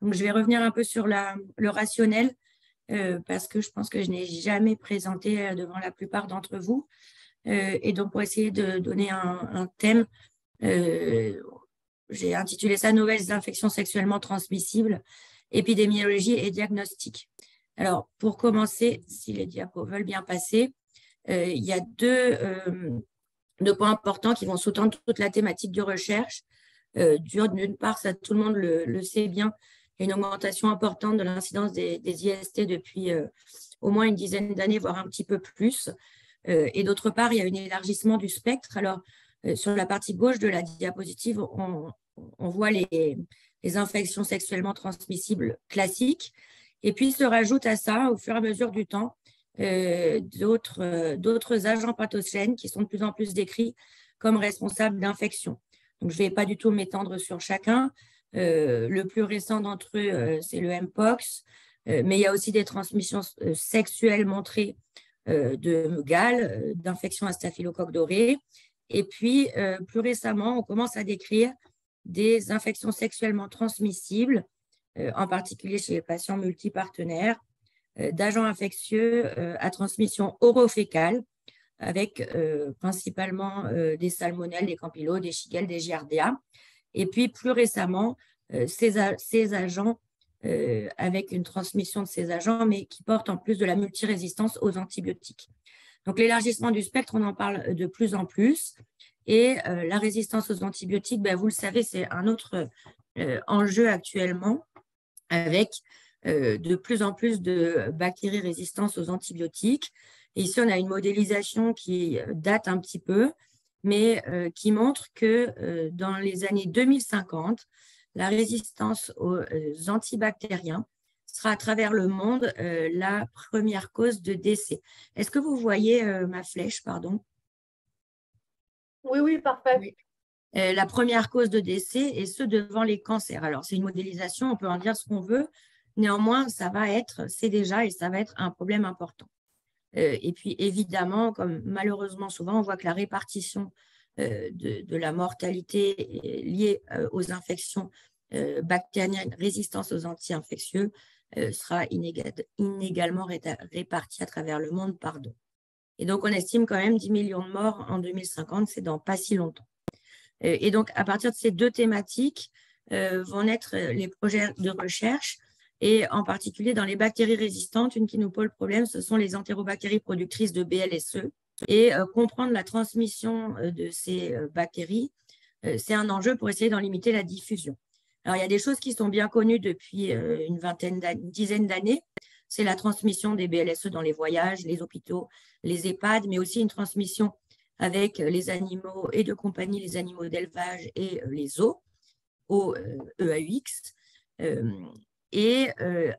Donc, je vais revenir un peu sur le rationnel parce que je pense que je n'ai jamais présenté devant la plupart d'entre vous. Et donc, pour essayer de donner un thème, j'ai intitulé ça « Nouvelles infections sexuellement transmissibles, épidémiologie et diagnostic ». Alors, pour commencer, si les diapos veulent bien passer, il y a deux points importants qui vont sous-tendre toute la thématique de recherche. D'une part, ça, tout le monde le sait bien, il y a une augmentation importante de l'incidence des IST depuis au moins une dizaine d'années, voire un petit peu plus. Et d'autre part, il y a un élargissement du spectre. Alors, sur la partie gauche de la diapositive, on voit les infections sexuellement transmissibles classiques. Et puis, se rajoute à ça, au fur et à mesure du temps, d'autres agents pathogènes qui sont de plus en plus décrits comme responsables d'infections. Donc, je ne vais pas du tout m'étendre sur chacun. Le plus récent d'entre eux, c'est le Mpox, mais il y a aussi des transmissions sexuelles montrées de gale, d'infections à staphylocoque doré. Et puis, plus récemment, on commence à décrire des infections sexuellement transmissibles, en particulier chez les patients multipartenaires, d'agents infectieux à transmission orofécale, avec principalement des salmonelles, des campylaux, des shigelles, des giardia. Et puis, plus récemment, ces agents, avec une transmission de ces agents, mais qui portent en plus de la multirésistance aux antibiotiques. Donc, l'élargissement du spectre, on en parle de plus en plus. Et la résistance aux antibiotiques, ben, vous le savez, c'est un autre enjeu actuellement, avec de plus en plus de bactéries résistantes aux antibiotiques. Et ici, on a une modélisation qui date un petit peu, mais qui montre que dans les années 2050, la résistance aux antibactériens sera à travers le monde la première cause de décès. Est-ce que vous voyez ma flèche, pardon? Oui, oui, parfait. Oui. La première cause de décès, et ce devant les cancers. Alors, c'est une modélisation, on peut en dire ce qu'on veut. Néanmoins, c'est déjà et ça va être un problème important. Et puis, évidemment, comme malheureusement souvent, on voit que la répartition de la mortalité liée aux infections bactériennes résistantes aux anti-infectieux sera inégalement répartie à travers le monde, pardon. Et donc, on estime quand même 10 millions de morts en 2050, c'est dans pas si longtemps. Et donc, à partir de ces deux thématiques vont naître les projets de recherche, et en particulier dans les bactéries résistantes, une qui nous pose problème, ce sont les entérobactéries productrices de BLSE. Et comprendre la transmission de ces bactéries, c'est un enjeu pour essayer d'en limiter la diffusion. Alors, il y a des choses qui sont bien connues depuis une dizaine d'années. C'est la transmission des BLSE dans les voyages, les hôpitaux, les EHPAD, mais aussi une transmission avec les animaux et de compagnie, les animaux d'élevage et les zoos, au EAUX, et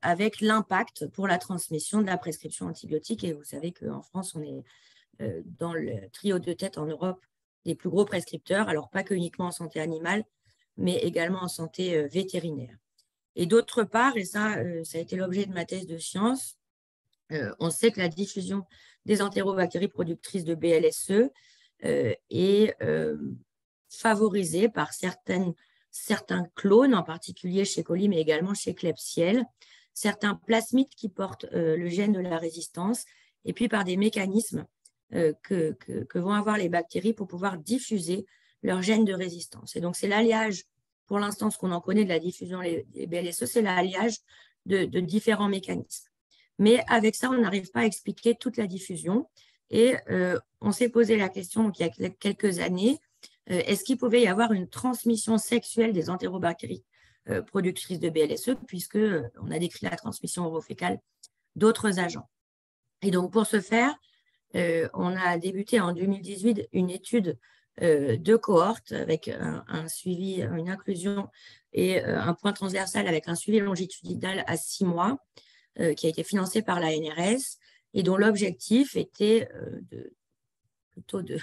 avec l'impact pour la transmission de la prescription antibiotique. Et vous savez qu'en France, on est dans le trio de tête en Europe des plus gros prescripteurs, alors pas que uniquement en santé animale, mais également en santé vétérinaire. Et d'autre part, et ça a été l'objet de ma thèse de science, on sait que la diffusion des entérobactéries productrices de BLSE est favorisée par certains clones, en particulier chez Coli, mais également chez Klebsiella, certains plasmides qui portent le gène de la résistance, et puis par des mécanismes que vont avoir les bactéries pour pouvoir diffuser leur gène de résistance. Et donc, c'est l'alliage, pour l'instant, ce qu'on en connaît de la diffusion des BLSE, c'est l'alliage de différents mécanismes. Mais avec ça, on n'arrive pas à expliquer toute la diffusion. Et on s'est posé la question donc, il y a quelques années, est-ce qu'il pouvait y avoir une transmission sexuelle des entérobactéries productrices de BLSE, puisqu'on a décrit la transmission orofécale d'autres agents. Et donc, pour ce faire, on a débuté en 2018 une étude de cohorte avec un suivi, une inclusion et un point transversal avec un suivi longitudinal à 6 mois qui a été financé par la NRS et dont l'objectif était plutôt de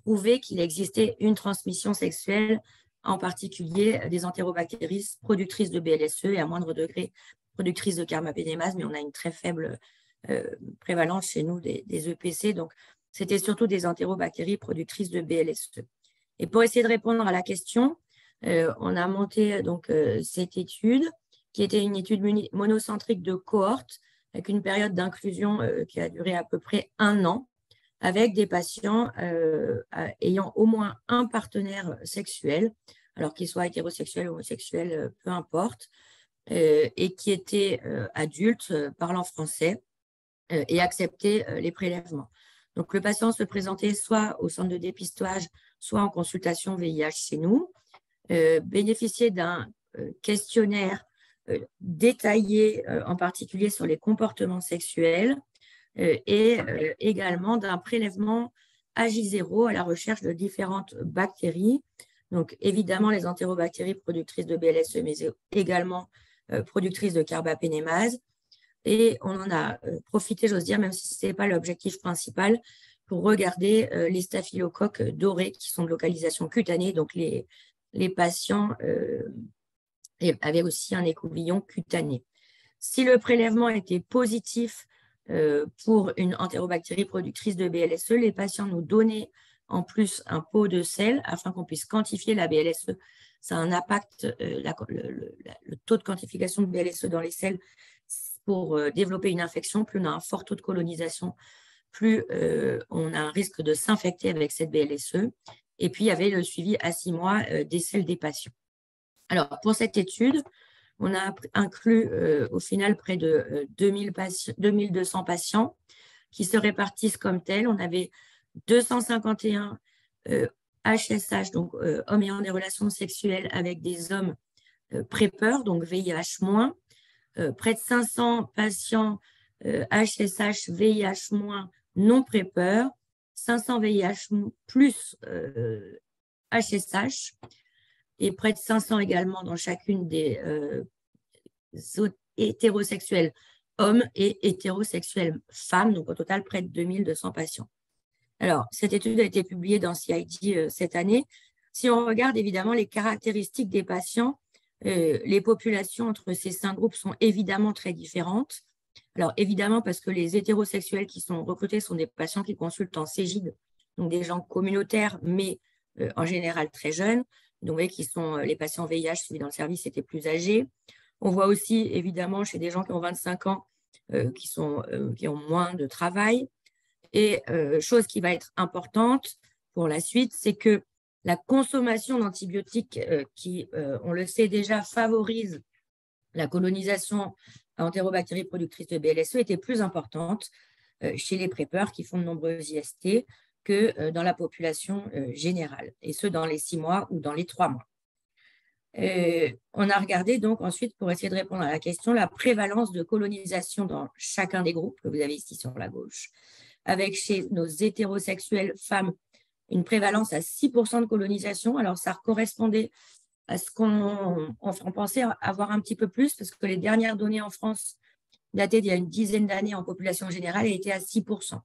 prouver qu'il existait une transmission sexuelle, en particulier des entérobactéries productrices de BLSE et à moindre degré productrices de Carmapénémase, mais on a une très faible prévalence chez nous des EPC. Donc, c'était surtout des entérobactéries productrices de BLSE. Et pour essayer de répondre à la question, on a monté donc cette étude qui était une étude monocentrique de cohorte avec une période d'inclusion qui a duré à peu près 1 an, avec des patients ayant au moins un partenaire sexuel, alors qu'il soit hétérosexuel ou homosexuel, peu importe, et qui étaient adultes, parlant français, et acceptaient les prélèvements. Donc, le patient se présentait soit au centre de dépistage, soit en consultation VIH chez nous, bénéficiait d'un questionnaire détaillé, en particulier sur les comportements sexuels, et également d'un prélèvement AJ0 à la recherche de différentes bactéries. Donc, évidemment, les entérobactéries productrices de BLSE, mais également productrices de carbapénémase. Et on en a profité, j'ose dire, même si ce n'était pas l'objectif principal, pour regarder les staphylocoques dorés qui sont de localisation cutanée. Donc, les patients avaient aussi un écouvillon cutané. Si le prélèvement était positif pour une entérobactérie productrice de BLSE, les patients nous donnaient en plus un pot de sel afin qu'on puisse quantifier la BLSE. Ça a un impact, le taux de quantification de BLSE dans les selles pour développer une infection. Plus on a un fort taux de colonisation, plus on a un risque de s'infecter avec cette BLSE. Et puis, il y avait le suivi à 6 mois des selles des patients. Alors, pour cette étude, on a inclus au final près de 2200 patients qui se répartissent comme tels. On avait 251 HSH, donc hommes ayant des relations sexuelles avec des hommes PrEPers, donc VIH-, près de 500 patients HSH, VIH- non PrEPers, 500 VIH plus HSH, et près de 500 également dans chacune des hétérosexuels hommes et hétérosexuels femmes, donc au total près de 2200 patients. Alors, cette étude a été publiée dans CID cette année. Si on regarde évidemment les caractéristiques des patients, les populations entre ces 5 groupes sont évidemment très différentes. Alors, évidemment, parce que les hétérosexuels qui sont recrutés sont des patients qui consultent en Cégide, donc des gens communautaires, mais en général très jeunes. Donc, vous voyez qui sont les patients VIH suivis dans le service étaient plus âgés. On voit aussi, évidemment, chez des gens qui ont 25 ans, qui ont moins de travail. Et chose qui va être importante pour la suite, c'est que la consommation d'antibiotiques qui, on le sait déjà, favorise la colonisation à entérobactéries productrices de BLSE était plus importante chez les PrEPers qui font de nombreux IST que dans la population générale, et ce, dans les 6 mois ou dans les 3 mois. On a regardé donc ensuite, pour essayer de répondre à la question, la prévalence de colonisation dans chacun des groupes que vous avez ici sur la gauche, avec chez nos hétérosexuels femmes une prévalence à 6% de colonisation. Alors, ça correspondait à ce qu'on pensait avoir un petit peu plus, parce que les dernières données en France datées d'il y a une dizaine d'années en population générale étaient à 6%.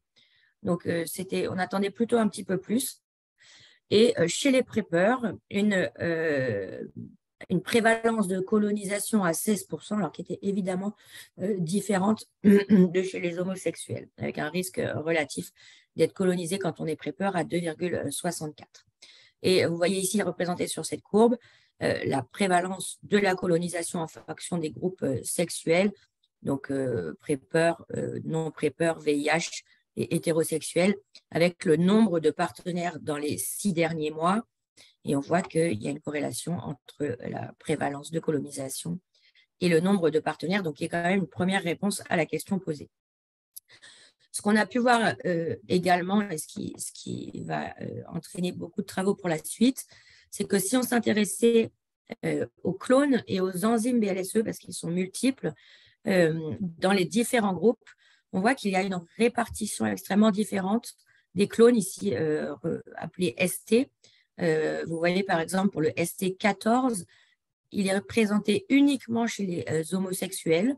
Donc, on attendait plutôt un petit peu plus. Et chez les PrEPers, une prévalence de colonisation à 16%, alors qui était évidemment différente de chez les homosexuels, avec un risque relatif d'être colonisé quand on est PrEPer à 2,64. Et vous voyez ici représenté sur cette courbe la prévalence de la colonisation en fonction des groupes sexuels, donc PrEPer, non PrEPer, VIH et hétérosexuels, avec le nombre de partenaires dans les 6 derniers mois. Et on voit qu'il y a une corrélation entre la prévalence de colonisation et le nombre de partenaires, donc il y a quand même une première réponse à la question posée. Ce qu'on a pu voir également, et ce qui va entraîner beaucoup de travaux pour la suite, c'est que si on s'intéressait aux clones et aux enzymes BLSE, parce qu'ils sont multiples, dans les différents groupes, on voit qu'il y a une répartition extrêmement différente des clones ici appelés ST. Vous voyez par exemple pour le ST14, il est représenté uniquement chez les homosexuels,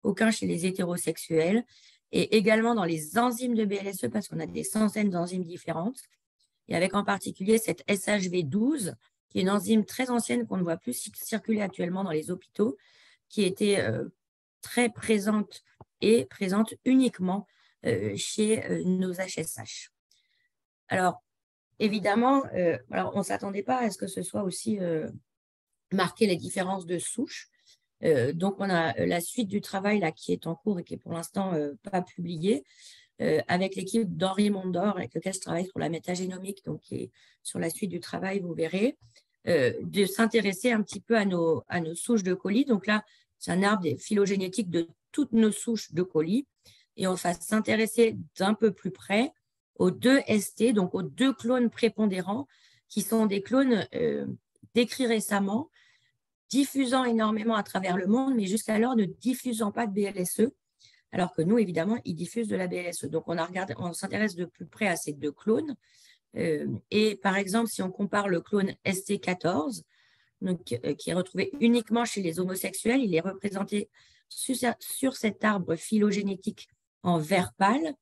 aucun chez les hétérosexuels, et également dans les enzymes de BLSE, parce qu'on a des centaines d'enzymes différentes, et avec en particulier cette SHV12, qui est une enzyme très ancienne qu'on ne voit plus circuler actuellement dans les hôpitaux, qui était très présente et présente uniquement chez nos HSH. Alors, évidemment, on ne s'attendait pas à ce que ce soit aussi marqué les différences de souches. Donc, on a la suite du travail là, qui est en cours et qui est pour l'instant pas publié, avec l'équipe d'Henri Mondor, avec lequel je travaille sur la métagénomique, donc qui est sur la suite du travail, vous verrez, de s'intéresser un petit peu à nos souches de colis. Donc là, c'est un arbre phylogénétique de toutes nos souches de colis, et on va s'intéresser d'un peu plus près aux 2 ST, donc aux 2 clones prépondérants, qui sont des clones décrits récemment, diffusant énormément à travers le monde, mais jusqu'alors ne diffusant pas de BLSE, alors que nous, évidemment, ils diffusent de la BLSE. Donc, on s'intéresse de plus près à ces 2 clones. Et par exemple, si on compare le clone ST14, donc, qui est retrouvé uniquement chez les homosexuels, il est représenté sur cet arbre phylogénétique en vert pâle.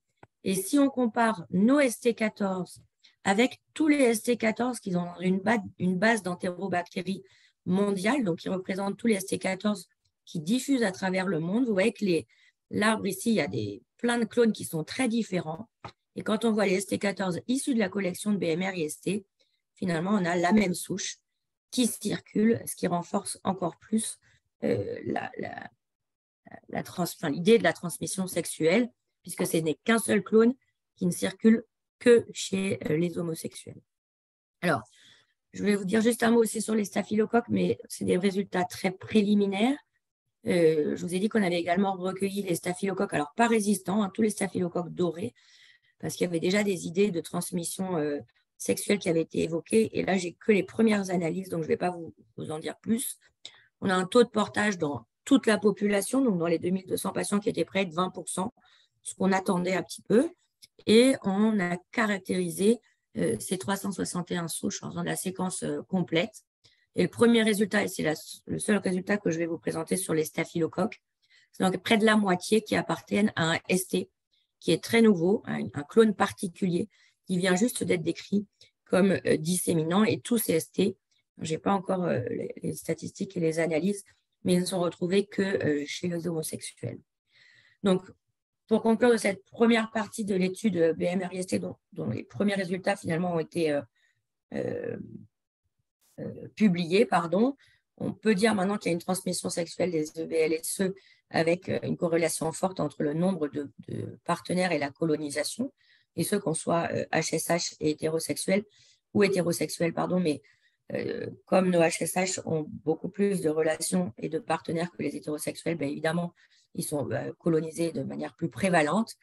Et si on compare nos ST14 avec tous les ST14 qui ont une base d'entérobactéries mondiale, donc qui représentent tous les ST14 qui diffusent à travers le monde, vous voyez que l'arbre ici, il y a plein de clones qui sont très différents. Et quand on voit les ST14 issus de la collection de BMR-IST, finalement, on a la même souche qui circule, ce qui renforce encore plus l'idée de la transmission sexuelle, puisque ce n'est qu'un seul clone qui ne circule que chez les homosexuels. Alors, je vais vous dire juste un mot aussi sur les staphylocoques, mais c'est des résultats très préliminaires. Je vous ai dit qu'on avait également recueilli les staphylocoques, alors pas résistants, tous les staphylocoques dorés, parce qu'il y avait déjà des idées de transmission sexuelle qui avaient été évoquées. Et là, j'ai que les premières analyses, donc je ne vais pas vous en dire plus. On a un taux de portage dans toute la population, donc dans les 2200 patients qui étaient près de 20%, ce qu'on attendait un petit peu. Et on a caractérisé ces 361 souches en faisant de la séquence complète. Et le premier résultat, et c'est le seul résultat que je vais vous présenter sur les staphylocoques, c'est donc près de la moitié qui appartiennent à un ST, qui est très nouveau, un clone particulier, qui vient juste d'être décrit comme disséminant. Et tous ces ST, je n'ai pas encore les statistiques et les analyses, mais ils ne sont retrouvés que chez les homosexuels. Donc, pour conclure de cette première partie de l'étude BMR-IST, dont les premiers résultats finalement ont été publiés, on peut dire maintenant qu'il y a une transmission sexuelle des EBLSE avec une corrélation forte entre le nombre de partenaires et la colonisation, et ce qu'on soit HSH et hétérosexuels, mais comme nos HSH ont beaucoup plus de relations et de partenaires que les hétérosexuels, bien évidemment, ils sont colonisés de manière plus prévalente,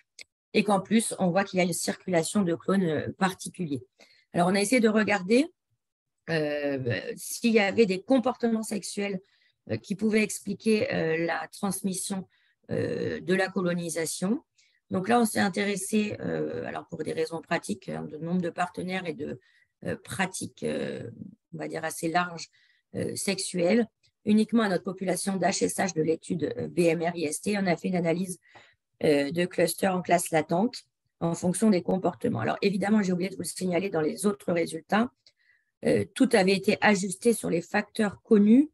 et qu'en plus, on voit qu'il y a une circulation de clones particuliers. Alors, on a essayé de regarder s'il y avait des comportements sexuels qui pouvaient expliquer la transmission de la colonisation. Donc là, on s'est intéressé, alors pour des raisons pratiques, de nombre de partenaires et de pratiques, on va dire, assez larges sexuelles, uniquement à notre population d'HSH de l'étude BMR-IST. On a fait une analyse de clusters en classe latente en fonction des comportements. Alors évidemment, j'ai oublié de vous le signaler dans les autres résultats, tout avait été ajusté sur les facteurs connus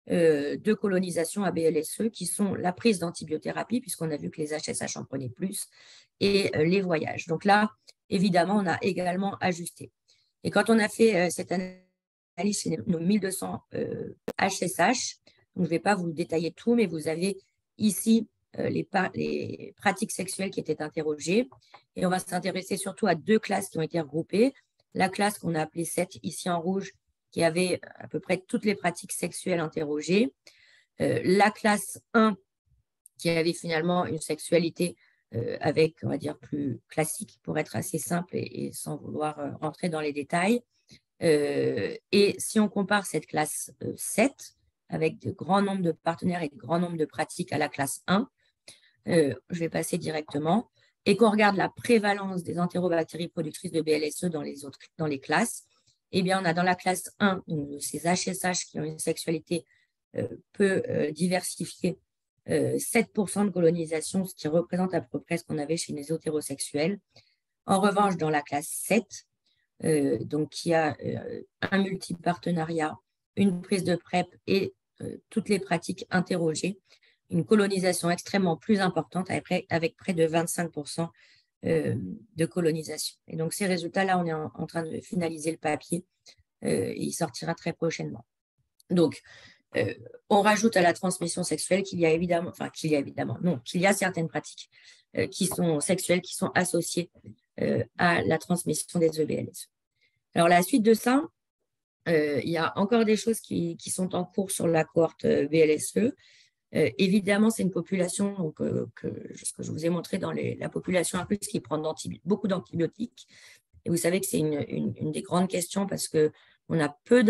de colonisation à BLSE, qui sont la prise d'antibiothérapie, puisqu'on a vu que les HSH en prenaient plus, et les voyages. Donc là, évidemment, on a également ajusté. Et quand on a fait cette analyse chez nos 1200 HSH, donc je ne vais pas vous détailler tout, mais vous avez ici les pratiques sexuelles qui étaient interrogées. Et on va s'intéresser surtout à 2 classes qui ont été regroupées. La classe qu'on a appelée 7, ici en rouge, qui avait à peu près toutes les pratiques sexuelles interrogées. La classe 1, qui avait finalement une sexualité avec, on va dire, plus classique, pour être assez simple et sans vouloir rentrer dans les détails. Et si on compare cette classe 7, avec de grands nombres de partenaires et de grands nombres de pratiques à la classe 1, je vais passer directement, et qu'on regarde la prévalence des entérobactéries productrices de BLSE dans les classes, eh bien, on a dans la classe 1 ces HSH qui ont une sexualité peu diversifiée, 7% de colonisation, ce qui représente à peu près ce qu'on avait chez les hétérosexuels. En revanche, dans la classe 7, donc qui a un multipartenariat, une prise de PrEP et toutes les pratiques interrogées, une colonisation extrêmement plus importante avec près de 25% de colonisation. Et donc, ces résultats-là, on est en train de finaliser le papier et il sortira très prochainement. Donc, On rajoute à la transmission sexuelle qu'il y a évidemment, non, qu'il y a certaines pratiques qui sont sexuelles, qui sont associées à la transmission des EBLSE. Alors, la suite de ça, il y a encore des choses qui sont en cours sur la cohorte BLSE. Évidemment, c'est une population donc, ce que je vous ai montré dans la population incluse qui prend beaucoup d'antibiotiques. Et vous savez que c'est une des grandes questions parce qu'on a peu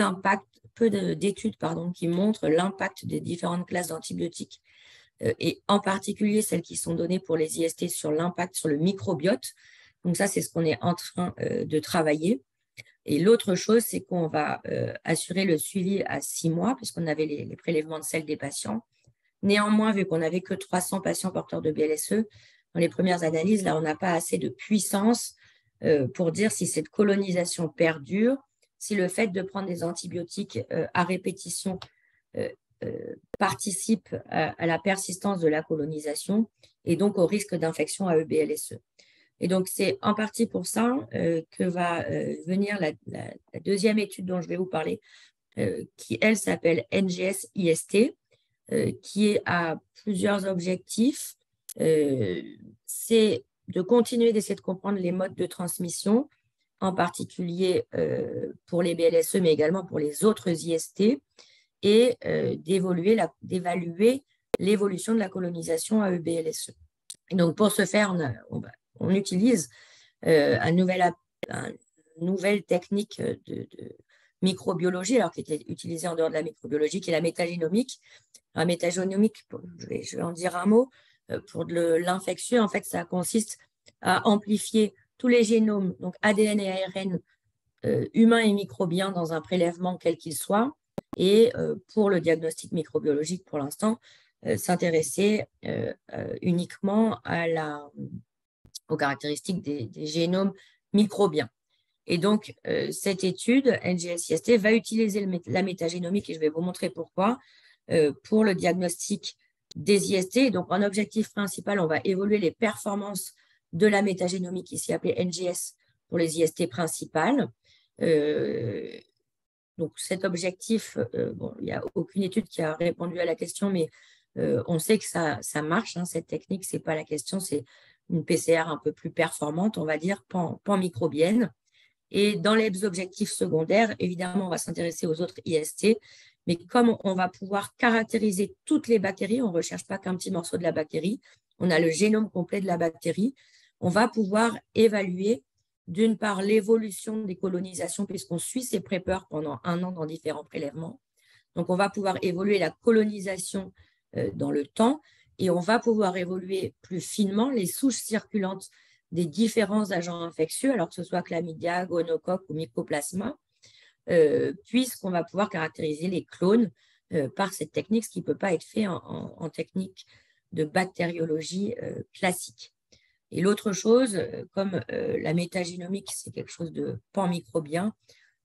d'études qui montrent l'impact des différentes classes d'antibiotiques et en particulier celles qui sont données pour les IST sur l'impact sur le microbiote. Donc ça, c'est ce qu'on est en train de travailler. Et l'autre chose, c'est qu'on va assurer le suivi à 6 mois puisqu'on avait les prélèvements de sel des patients. Néanmoins, vu qu'on n'avait que 300 patients porteurs de BLSE, dans les premières analyses, là, on n'a pas assez de puissance pour dire si cette colonisation perdure, si le fait de prendre des antibiotiques à répétition participe à la persistance de la colonisation et donc au risque d'infection à EBLSE. Et donc, c'est en partie pour ça que va venir la deuxième étude dont je vais vous parler, qui, elle, s'appelle NGS-IST, qui a plusieurs objectifs. C'est de continuer d'essayer de comprendre les modes de transmission, en particulier pour les BLSE, mais également pour les autres IST, et d'évaluer l'évolution de la colonisation à EBLSE. Et donc, pour ce faire, on utilise une nouvelle technique de microbiologie, alors qui était utilisée en dehors de la microbiologie, qui est la métagénomique. La métagénomique, je vais en dire un mot, pour l'infectieux, en fait, ça consiste à amplifier tous les génomes, donc ADN et ARN, humains et microbiens dans un prélèvement quel qu'il soit, et pour le diagnostic microbiologique, pour l'instant, s'intéresser uniquement aux caractéristiques des génomes microbiens. Et donc, cette étude, NGS-IST, va utiliser la métagénomique, et je vais vous montrer pourquoi, pour le diagnostic des IST. Donc, en objectif principal, on va évaluer les performances de la métagénomique, ici appelée NGS, pour les IST principales. Donc, cet objectif, il n'y a aucune étude qui a répondu à la question, mais on sait que ça marche, hein, cette technique, ce n'est pas la question, c'est une PCR un peu plus performante, on va dire, pan-microbienne. Et dans les objectifs secondaires, évidemment, on va s'intéresser aux autres IST, mais comme on va pouvoir caractériser toutes les bactéries, on ne recherche pas qu'un petit morceau de la bactérie, on a le génome complet de la bactérie, on va pouvoir évaluer d'une part l'évolution des colonisations, puisqu'on suit ces prépeurs pendant 1 an dans différents prélèvements. Donc, on va pouvoir évoluer la colonisation dans le temps et on va pouvoir évoluer plus finement les souches circulantes des différents agents infectieux, alors que ce soit chlamydia, gonocoque ou mycoplasma, puisqu'on va pouvoir caractériser les clones par cette technique, ce qui ne peut pas être fait en technique de bactériologie classique. Et l'autre chose, comme la métagénomique, c'est quelque chose de pan-microbien,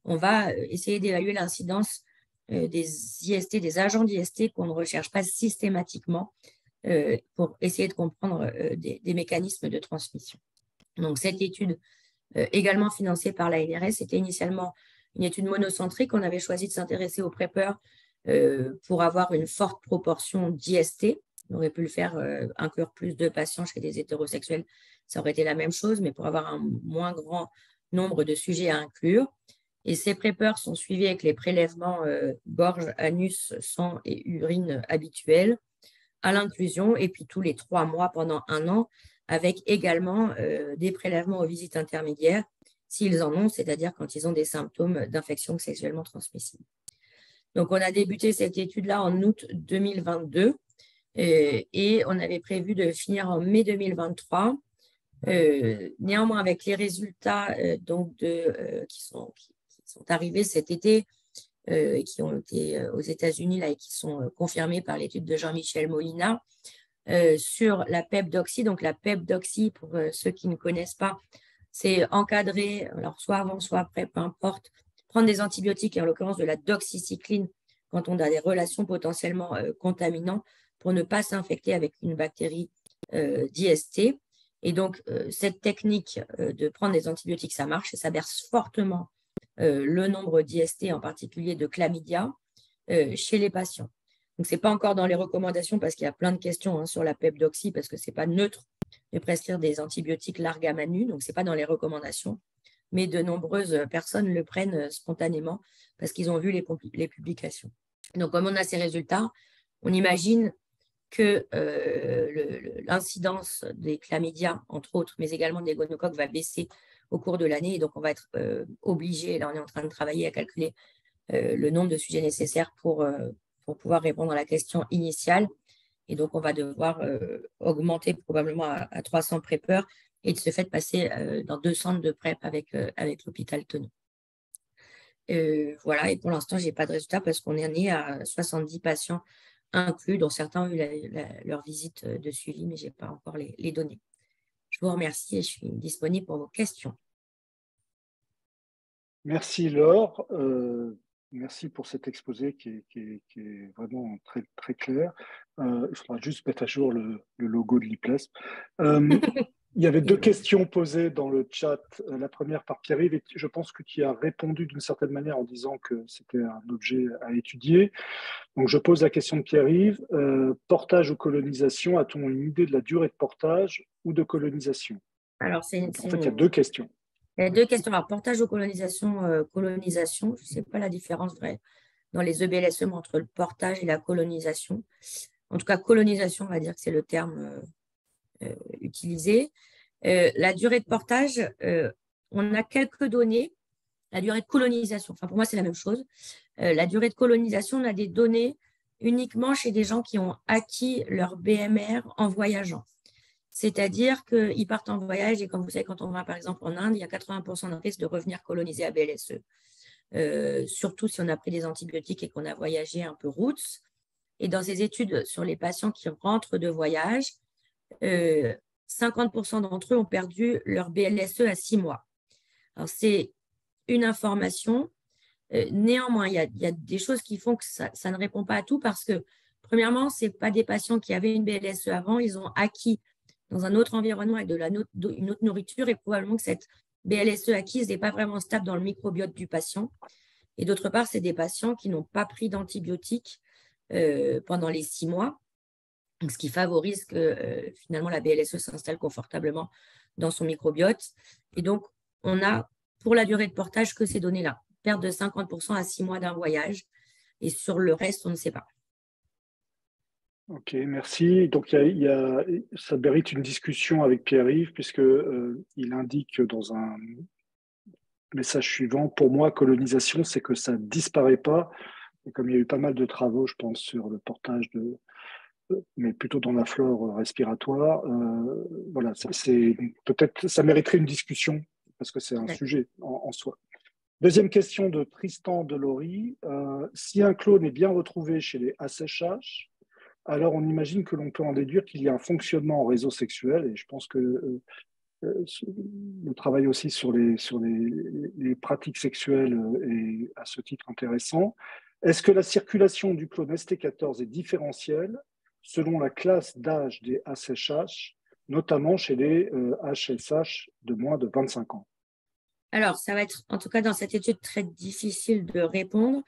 on va essayer d'évaluer l'incidence des IST, des agents d'IST qu'on ne recherche pas systématiquement pour essayer de comprendre des mécanismes de transmission. Donc, cette étude, également financée par l'ANRS, c'était initialement une étude monocentrique. On avait choisi de s'intéresser aux PrEPers pour avoir une forte proportion d'IST. On aurait pu le faire, inclure plus de patients chez des hétérosexuels, ça aurait été la même chose, mais pour avoir un moins grand nombre de sujets à inclure. Et ces PrEPers sont suivis avec les prélèvements gorge, anus, sang et urine habituels à l'inclusion, et puis tous les 3 mois pendant 1 an, avec également des prélèvements aux visites intermédiaires, s'ils en ont, c'est-à-dire quand ils ont des symptômes d'infection sexuellement transmissible. Donc, on a débuté cette étude-là en août 2022 et on avait prévu de finir en mai 2023. Néanmoins, avec les résultats qui sont arrivés cet été, qui ont été aux États-Unis et qui sont confirmés par l'étude de Jean-Michel Molina sur la PEP-doxy. Donc, la PEP-doxy, pour ceux qui ne connaissent pas, c'est encadrer, alors soit avant, soit après, peu importe, prendre des antibiotiques, et en l'occurrence de la doxycycline, quand on a des relations potentiellement contaminantes, pour ne pas s'infecter avec une bactérie d'IST. Et donc, cette technique de prendre des antibiotiques, ça marche et ça berce fortement le nombre d'IST, en particulier de chlamydia. chez les patients. Donc, ce n'est pas encore dans les recommandations parce qu'il y a plein de questions sur la pepdoxy parce que ce n'est pas neutre de prescrire des antibiotiques largues à main nue, donc ce n'est pas dans les recommandations. Mais de nombreuses personnes le prennent spontanément parce qu'ils ont vu les publications. Donc, comme on a ces résultats, on imagine que l'incidence des chlamydia, entre autres, mais également des gonocoques, va baisser au cours de l'année. Et donc, on va être obligé, là, on est en train de travailler à calculer le nombre de sujets nécessaires pour pouvoir répondre à la question initiale. Et donc, on va devoir augmenter probablement à 300 prépeurs et de ce fait passer dans 2 centres de PrEP avec l'hôpital Tenon. Voilà, et pour l'instant, je n'ai pas de résultat parce qu'on est né à 70 patients inclus, dont certains ont eu leur visite de suivi, mais je n'ai pas encore les données. Je vous remercie et je suis disponible pour vos questions. Merci Laure. Merci pour cet exposé qui est vraiment très, très clair. Il faudra juste mettre à jour le logo de l'IPLESP. Il y avait 2 questions posées dans le chat. La première par Pierre-Yves, et je pense que tu y as répondu d'une certaine manière en disant que c'était un objet à étudier. Donc, je pose la question de Pierre-Yves. Portage ou colonisation, a-t-on une idée de la durée de portage ou de colonisation? Alors, en fait, il y a 2 questions. Il y a 2 questions. Alors, portage ou colonisation, colonisation, je ne sais pas la différence vraie dans les EBLSM entre le portage et la colonisation. En tout cas, colonisation, on va dire que c'est le terme utilisé. La durée de portage, on a quelques données. La durée de colonisation, enfin pour moi, c'est la même chose. La durée de colonisation, on a des données uniquement chez des gens qui ont acquis leur BMR en voyageant. C'est-à-dire qu'ils partent en voyage et comme vous savez, quand on va par exemple en Inde, il y a 80% de risque de revenir coloniser à BLSE. Surtout si on a pris des antibiotiques et qu'on a voyagé un peu routes. Et dans ces études sur les patients qui rentrent de voyage, 50% d'entre eux ont perdu leur BLSE à 6 mois. Alors, c'est une information. Néanmoins, il y a des choses qui font que ça ne répond pas à tout parce que, premièrement, ce n'est pas des patients qui avaient une BLSE avant, ils ont acquis dans un autre environnement avec une autre nourriture et probablement que cette BLSE acquise n'est pas vraiment stable dans le microbiote du patient. Et d'autre part, c'est des patients qui n'ont pas pris d'antibiotiques pendant les 6 mois, ce qui favorise que finalement la BLSE s'installe confortablement dans son microbiote. Et donc, on a pour la durée de portage que ces données-là, perte de 50% à 6 mois d'un voyage. Et sur le reste, on ne sait pas. Ok, merci. Donc, ça mérite une discussion avec Pierre-Yves, puisqu'il indique dans un message suivant, pour moi, colonisation, c'est que ça ne disparaît pas. Et comme il y a eu pas mal de travaux, je pense, sur le portage mais plutôt dans la flore respiratoire, voilà, peut-être ça mériterait une discussion, parce que c'est un sujet en soi. Deuxième question de Tristan Delory. Si un clone est bien retrouvé chez les ASH, alors on imagine que l'on peut en déduire qu'il y a un fonctionnement en réseau sexuel, et je pense que le travail aussi sur les pratiques sexuelles est à ce titre intéressant. Est-ce que la circulation du clone ST14 est différentielle selon la classe d'âge des ASH, notamment chez les HSH de moins de 25 ans? Alors, ça va être, en tout cas dans cette étude, très difficile de répondre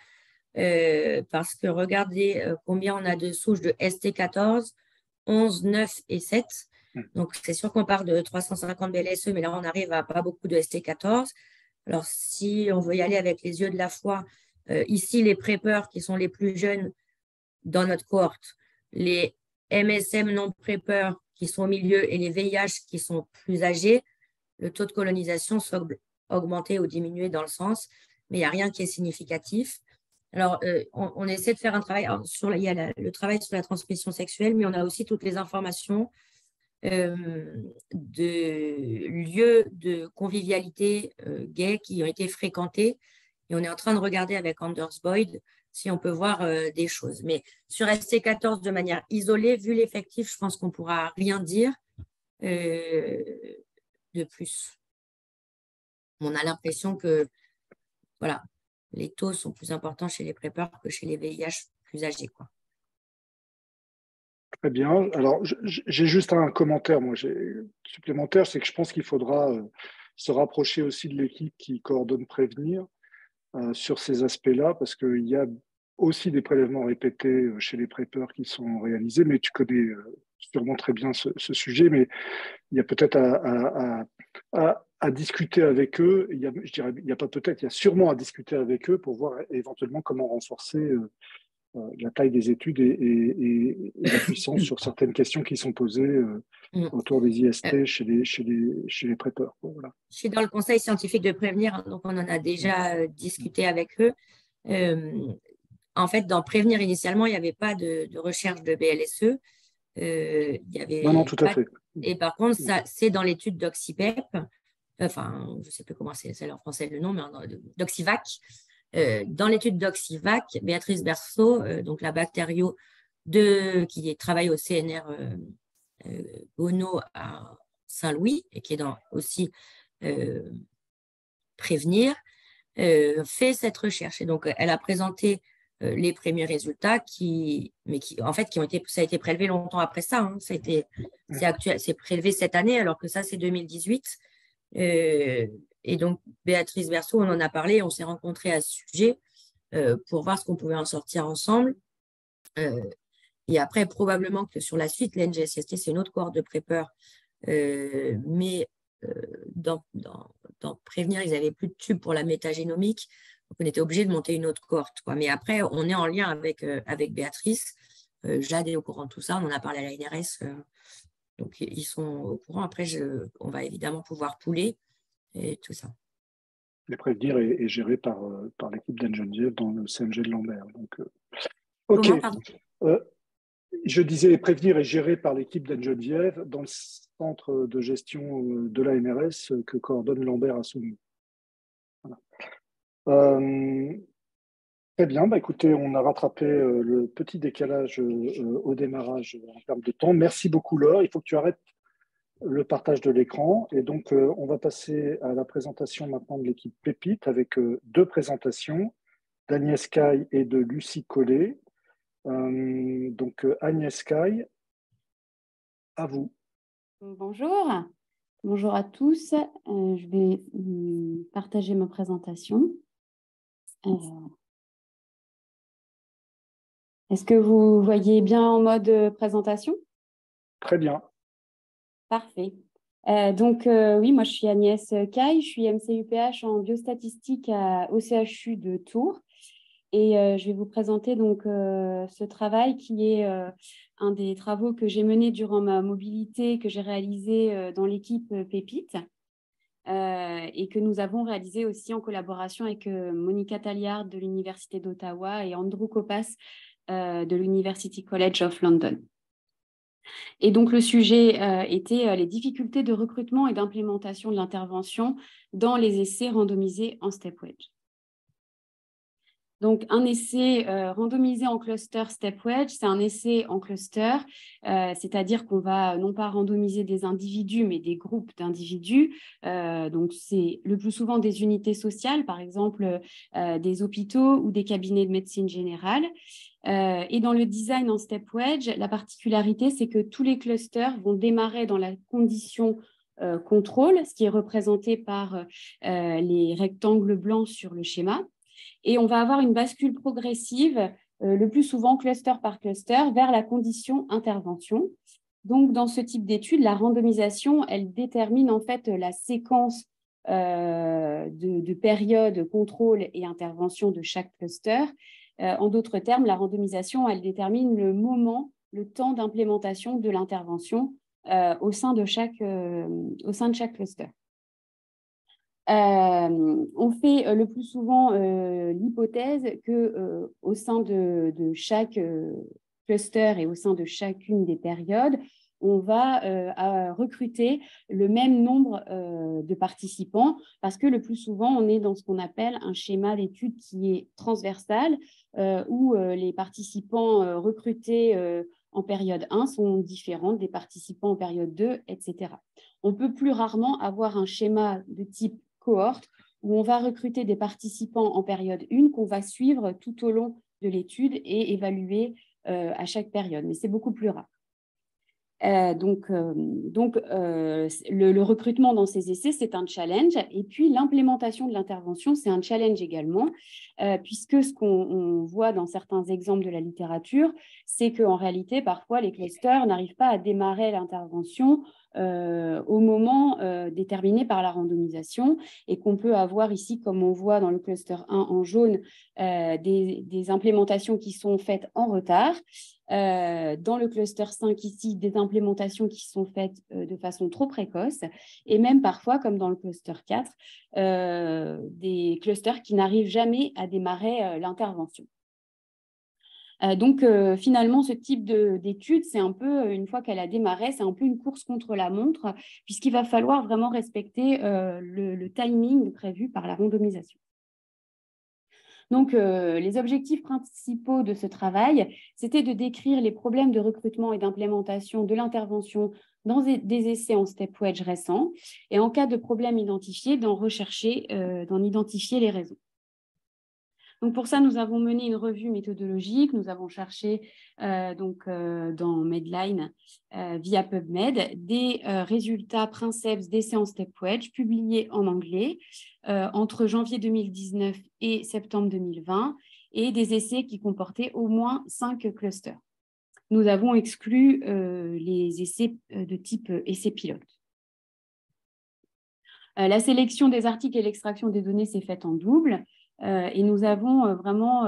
parce que regardez combien on a de souches de ST14, 11, 9 et 7. Donc, c'est sûr qu'on part de 350 BLSE, mais là, on arrive à pas beaucoup de ST14. Alors, si on veut y aller avec les yeux de la foi, ici, les prépeurs qui sont les plus jeunes dans notre cohorte, les MSM non prépeurs qui sont au milieu et les VIH qui sont plus âgés, le taux de colonisation soit augmenté ou diminué dans le sens, mais il n'y a rien qui est significatif. Alors, on essaie de faire un travail, il y a le travail sur la transmission sexuelle, mais on a aussi toutes les informations de lieux de convivialité gay qui ont été fréquentés. Et on est en train de regarder avec Anders Boyd si on peut voir des choses. Mais sur ST14, de manière isolée, vu l'effectif, je pense qu'on ne pourra rien dire de plus. On a l'impression que voilà, les taux sont plus importants chez les prépeurs que chez les VIH plus âgés, quoi. Très bien. Alors, j'ai juste un commentaire supplémentaire, c'est que je pense qu'il faudra se rapprocher aussi de l'équipe qui coordonne Prévenir sur ces aspects-là, parce qu'il y a aussi des prélèvements répétés chez les prépeurs qui sont réalisés, mais tu connais sûrement très bien ce sujet, mais il y a peut-être à discuter avec eux. Je dirais, il n'y a pas peut-être, il y a sûrement à discuter avec eux pour voir éventuellement comment renforcer la taille des études et la puissance sur certaines questions qui sont posées autour des IST chez les prêteurs. Voilà. Je suis dans le conseil scientifique de prévenir, donc on en a déjà discuté avec eux. En fait, dans prévenir initialement, il n'y avait pas de recherche de BLSE. Il y avait non, tout à fait. Et par contre, ça, c'est dans l'étude d'Oxipep, enfin, je ne sais plus comment c'est en français le nom, mais d'Oxivac. Dans l'étude d'Oxivac, Béatrice Berceau, donc la bactério qui travaille au CNR Bono à Saint-Louis et qui est dans aussi prévenir, fait cette recherche. Et donc, elle a présenté les premiers résultats ça a été prélevé longtemps après ça. Hein. C'est prélevé cette année, alors que ça, c'est 2018. Et donc, Béatrice Berceau, on en a parlé, on s'est rencontrés à ce sujet pour voir ce qu'on pouvait en sortir ensemble. Et après, probablement que sur la suite, l'NGSST, c'est une autre cohorte de prépeurs, mais dans prévenir, ils n'avaient plus de tube pour la métagénomique. Donc, on était obligé de monter une autre cohorte, quoi. Mais après, on est en lien avec Béatrice. Jade est au courant de tout ça. On en a parlé à la NRS. Donc, ils sont au courant. Après, on va évidemment pouvoir pouler et tout ça. Les prévenir est géré par l'équipe d'Anne-Geneviève dans le CNG de Lambert. Donc, OK. Comment, pardon ? Je disais, prévenir est géré par l'équipe d'Anne-Geneviève dans le centre de gestion de la NRS que coordonne Lambert à Soumy. Voilà. Très bien, écoutez, on a rattrapé le petit décalage au démarrage en termes de temps. Merci beaucoup, Laure. Il faut que tu arrêtes le partage de l'écran. Et donc, on va passer à la présentation maintenant de l'équipe Pépite avec deux présentations d'Agnès Caille et de Lucie Collet. Donc, Agnès Caille, à vous. Bonjour. Bonjour à tous. Je vais partager ma présentation. Est-ce que vous voyez bien en mode présentation? Très bien. Parfait. Oui, moi je suis Agnès Caille, je suis MCUPH en biostatistique au CHU de Tours. Et je vais vous présenter donc ce travail qui est un des travaux que j'ai mené durant ma mobilité, que j'ai réalisé dans l'équipe Pépite et que nous avons réalisé aussi en collaboration avec Monica Talliard de l'Université d'Ottawa et Andrew Kopas de l'University College of London. Et donc, le sujet était les difficultés de recrutement et d'implémentation de l'intervention dans les essais randomisés en step-wedge. Donc, un essai randomisé en cluster step-wedge, c'est un essai en cluster, c'est-à-dire qu'on va non pas randomiser des individus, mais des groupes d'individus. Donc, c'est le plus souvent des unités sociales, par exemple des hôpitaux ou des cabinets de médecine générale. Et dans le design en step-wedge, la particularité, c'est que tous les clusters vont démarrer dans la condition contrôle, ce qui est représenté par les rectangles blancs sur le schéma. Et on va avoir une bascule progressive, le plus souvent cluster par cluster, vers la condition intervention. Donc, dans ce type d'étude, la randomisation, elle détermine en fait la séquence de périodes contrôle et intervention de chaque cluster. En d'autres termes, la randomisation, elle détermine le moment, le temps d'implémentation de l'intervention au sein de chaque cluster. On fait le plus souvent l'hypothèse qu'au sein de chaque cluster et au sein de chacune des périodes, on va recruter le même nombre de participants parce que le plus souvent, on est dans ce qu'on appelle un schéma d'études qui est transversal où les participants recrutés en période 1 sont différents des participants en période 2, etc. On peut plus rarement avoir un schéma de type cohorte où on va recruter des participants en période 1 qu'on va suivre tout au long de l'étude et évaluer à chaque période, mais c'est beaucoup plus rare. Le recrutement dans ces essais, c'est un challenge. Et puis, l'implémentation de l'intervention, c'est un challenge également, puisque ce qu'on voit dans certains exemples de la littérature, c'est qu'en réalité, parfois, les clusters n'arrivent pas à démarrer l'intervention au moment déterminé par la randomisation, et qu'on peut avoir ici, comme on voit dans le cluster 1 en jaune, des implémentations qui sont faites en retard. Dans le cluster 5 ici, des implémentations qui sont faites de façon trop précoce, et même parfois, comme dans le cluster 4, des clusters qui n'arrivent jamais à démarrer l'intervention. Finalement, ce type d'étude, c'est un peu, une fois qu'elle a démarré, c'est un peu une course contre la montre, puisqu'il va falloir vraiment respecter le timing prévu par la randomisation. Donc, les objectifs principaux de ce travail, c'était de décrire les problèmes de recrutement et d'implémentation de l'intervention dans des essais en step wedge récents, et en cas de problème identifié, d'en identifier les raisons. Donc, pour ça, nous avons mené une revue méthodologique. Nous avons cherché dans Medline via PubMed des résultats Princeps d'essais en step wedge publiés en anglais entre janvier 2019 et septembre 2020, et des essais qui comportaient au moins 5 clusters. Nous avons exclu les essais de type essai pilote. La sélection des articles et l'extraction des données s'est faite en double. Et nous avons vraiment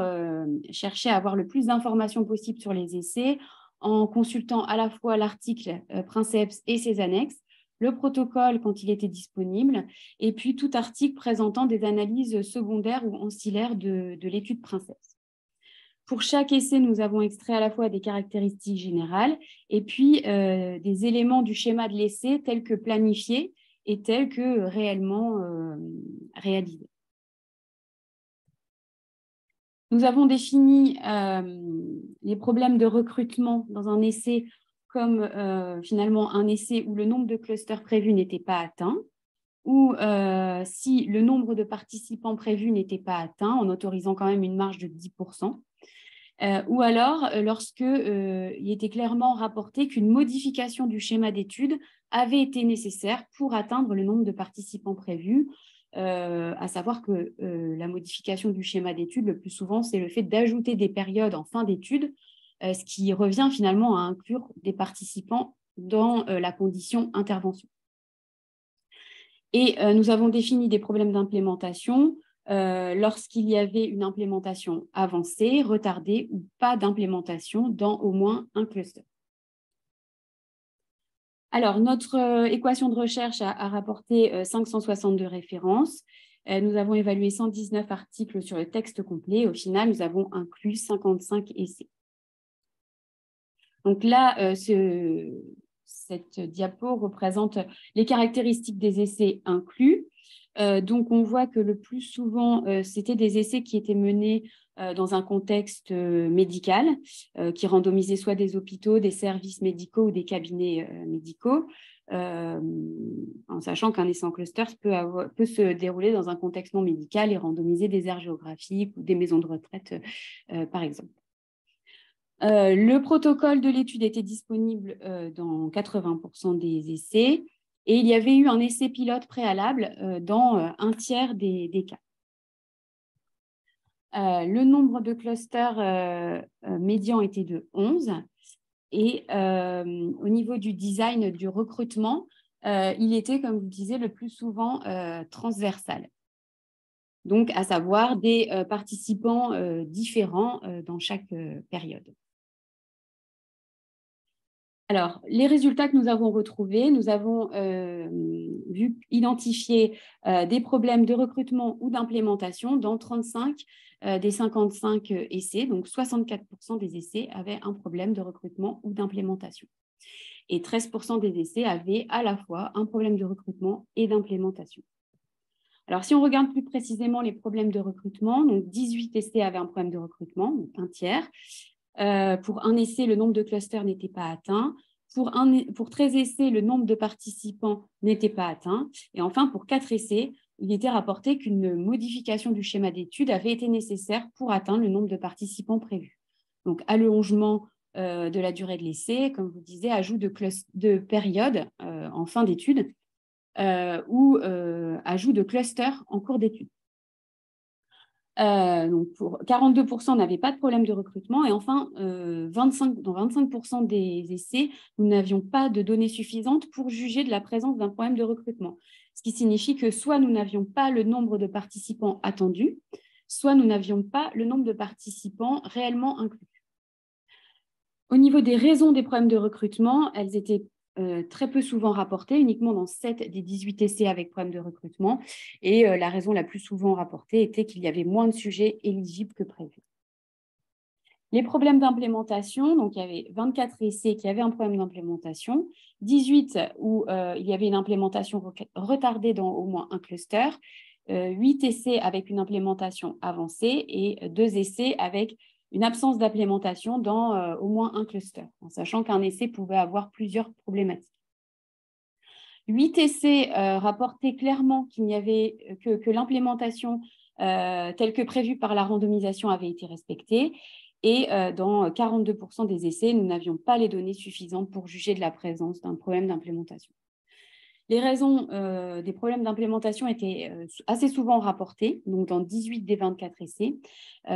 cherché à avoir le plus d'informations possible sur les essais en consultant à la fois l'article Princeps et ses annexes, le protocole quand il était disponible, et puis tout article présentant des analyses secondaires ou ancillaires de l'étude Princeps. Pour chaque essai, nous avons extrait à la fois des caractéristiques générales et puis des éléments du schéma de l'essai tels que planifiés et tels que réellement réalisés. Nous avons défini les problèmes de recrutement dans un essai comme finalement un essai où le nombre de clusters prévus n'était pas atteint, ou si le nombre de participants prévus n'était pas atteint, en autorisant quand même une marge de 10%, ou alors lorsqu'il était clairement rapporté qu'une modification du schéma d'étude avait été nécessaire pour atteindre le nombre de participants prévus. À savoir que la modification du schéma d'étude, le plus souvent, c'est le fait d'ajouter des périodes en fin d'étude, ce qui revient finalement à inclure des participants dans la condition intervention. Et nous avons défini des problèmes d'implémentation lorsqu'il y avait une implémentation avancée, retardée ou pas d'implémentation dans au moins un cluster. Alors, notre équation de recherche a rapporté 562 références. Nous avons évalué 119 articles sur le texte complet. Au final, nous avons inclus 55 essais. Donc là, cette diapo représente les caractéristiques des essais inclus. Donc, on voit que le plus souvent, c'était des essais qui étaient menés dans un contexte médical, qui randomisaient soit des hôpitaux, des services médicaux ou des cabinets médicaux, en sachant qu'un essai en cluster peut se dérouler dans un contexte non médical et randomiser des aires géographiques ou des maisons de retraite, par exemple. Le protocole de l'étude était disponible dans 80% des essais, et il y avait eu un essai pilote préalable dans un tiers des cas. Le nombre de clusters médian était de 11, et au niveau du design du recrutement, il était, comme vous disiez, le plus souvent transversal. Donc, à savoir des participants différents dans chaque période. Alors, les résultats que nous avons retrouvés, nous avons identifié des problèmes de recrutement ou d'implémentation dans 35 des 55 essais. Donc, 64% des essais avaient un problème de recrutement ou d'implémentation. Et 13% des essais avaient à la fois un problème de recrutement et d'implémentation. Alors, si on regarde plus précisément les problèmes de recrutement, donc 18 essais avaient un problème de recrutement, donc un tiers. Pour un essai, le nombre de clusters n'était pas atteint. Pour 13 essais, le nombre de participants n'était pas atteint. Et enfin, pour 4 essais, il était rapporté qu'une modification du schéma d'étude avait été nécessaire pour atteindre le nombre de participants prévus. Donc, allongement de la durée de l'essai, comme je vous disais, ajout de période en fin d'études ou ajout de cluster en cours d'études. Donc pour 42% n'avaient pas de problème de recrutement et enfin, dans 25% des essais, nous n'avions pas de données suffisantes pour juger de la présence d'un problème de recrutement. Ce qui signifie que soit nous n'avions pas le nombre de participants attendus, soit nous n'avions pas le nombre de participants réellement inclus. Au niveau des raisons des problèmes de recrutement, elles étaient très peu souvent rapportées, uniquement dans 7 des 18 essais avec problème de recrutement. Et la raison la plus souvent rapportée était qu'il y avait moins de sujets éligibles que prévu. Les problèmes d'implémentation, donc il y avait 24 essais qui avaient un problème d'implémentation, 18 où il y avait une implémentation retardée dans au moins un cluster, 8 essais avec une implémentation avancée et 2 essais avec une absence d'implémentation dans au moins un cluster, en sachant qu'un essai pouvait avoir plusieurs problématiques. 8 essais rapportaient clairement qu'il n'y avait que l'implémentation telle que prévue par la randomisation avait été respectée. Et dans 42% des essais, nous n'avions pas les données suffisantes pour juger de la présence d'un problème d'implémentation. Les raisons des problèmes d'implémentation étaient assez souvent rapportées, donc dans 18 des 24 essais.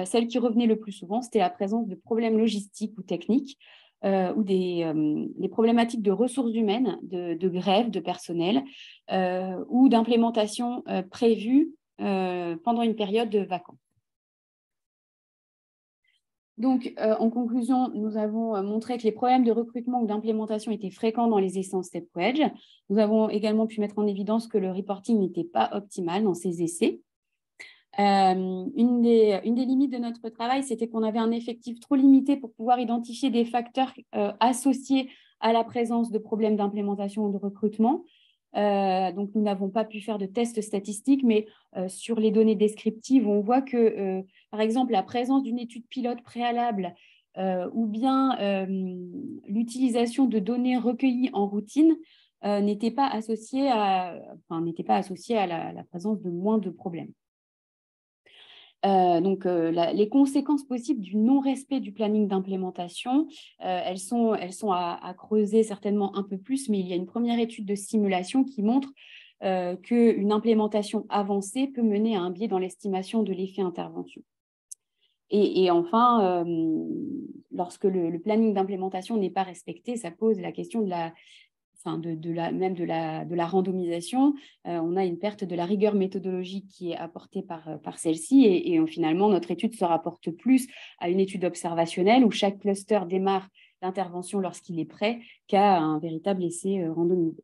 Celle qui revenait le plus souvent, c'était la présence de problèmes logistiques ou techniques, ou des problématiques de ressources humaines, de grève de personnel, ou d'implémentation prévue pendant une période de vacances. Donc, en conclusion, nous avons montré que les problèmes de recrutement ou d'implémentation étaient fréquents dans les essais en StepWedge. Nous avons également pu mettre en évidence que le reporting n'était pas optimal dans ces essais. Une des limites de notre travail, c'était qu'on avait un effectif trop limité pour pouvoir identifier des facteurs associés à la présence de problèmes d'implémentation ou de recrutement. Donc, nous n'avons pas pu faire de tests statistiques, mais sur les données descriptives, on voit que, par exemple, la présence d'une étude pilote préalable ou bien l'utilisation de données recueillies en routine n'était pas associée à la présence de moins de problèmes. Donc, les conséquences possibles du non-respect du planning d'implémentation, elles sont à creuser certainement un peu plus, mais il y a une première étude de simulation qui montre qu'une implémentation avancée peut mener à un biais dans l'estimation de l'effet intervention. Et enfin, lorsque le planning d'implémentation n'est pas respecté, ça pose la question de la randomisation. On a une perte de la rigueur méthodologique qui est apportée par celle-ci et finalement, notre étude se rapporte plus à une étude observationnelle où chaque cluster démarre l'intervention lorsqu'il est prêt qu'à un véritable essai randomisé.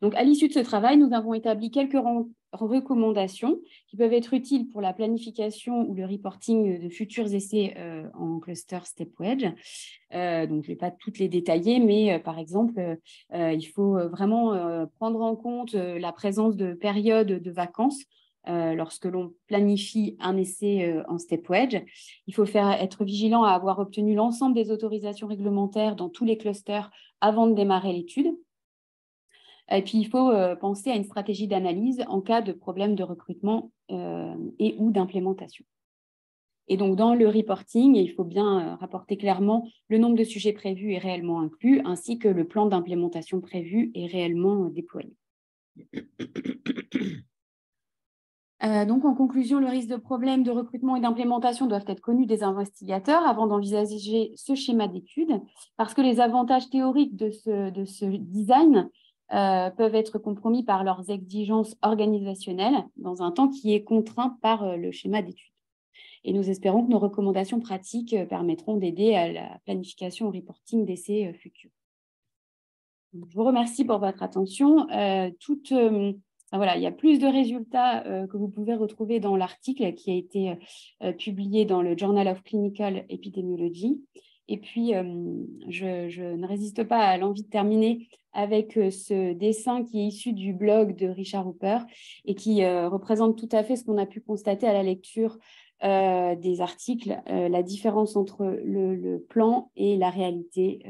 Donc, à l'issue de ce travail, nous avons établi quelques recommandations qui peuvent être utiles pour la planification ou le reporting de futurs essais en cluster StepWedge. Donc, je ne vais pas toutes les détailler, mais par exemple, il faut vraiment prendre en compte la présence de périodes de vacances lorsque l'on planifie un essai en StepWedge. Il faut être vigilant à avoir obtenu l'ensemble des autorisations réglementaires dans tous les clusters avant de démarrer l'étude. Et puis, il faut penser à une stratégie d'analyse en cas de problème de recrutement et ou d'implémentation. Et donc, dans le reporting, il faut bien rapporter clairement le nombre de sujets prévus et réellement inclus, ainsi que le plan d'implémentation prévu et réellement déployé. Donc, en conclusion, le risque de problèmes de recrutement et d'implémentation doivent être connus des investigateurs avant d'envisager ce schéma d'étude, parce que les avantages théoriques de ce design peuvent être compromis par leurs exigences organisationnelles dans un temps qui est contraint par le schéma d'étude. Et nous espérons que nos recommandations pratiques permettront d'aider à la planification et au reporting d'essais futurs. Je vous remercie pour votre attention. Voilà, il y a plus de résultats que vous pouvez retrouver dans l'article qui a été publié dans le Journal of Clinical Epidemiology. Et puis, je ne résiste pas à l'envie de terminer avec ce dessin qui est issu du blog de Richard Hooper et qui représente tout à fait ce qu'on a pu constater à la lecture des articles, la différence entre le plan et la réalité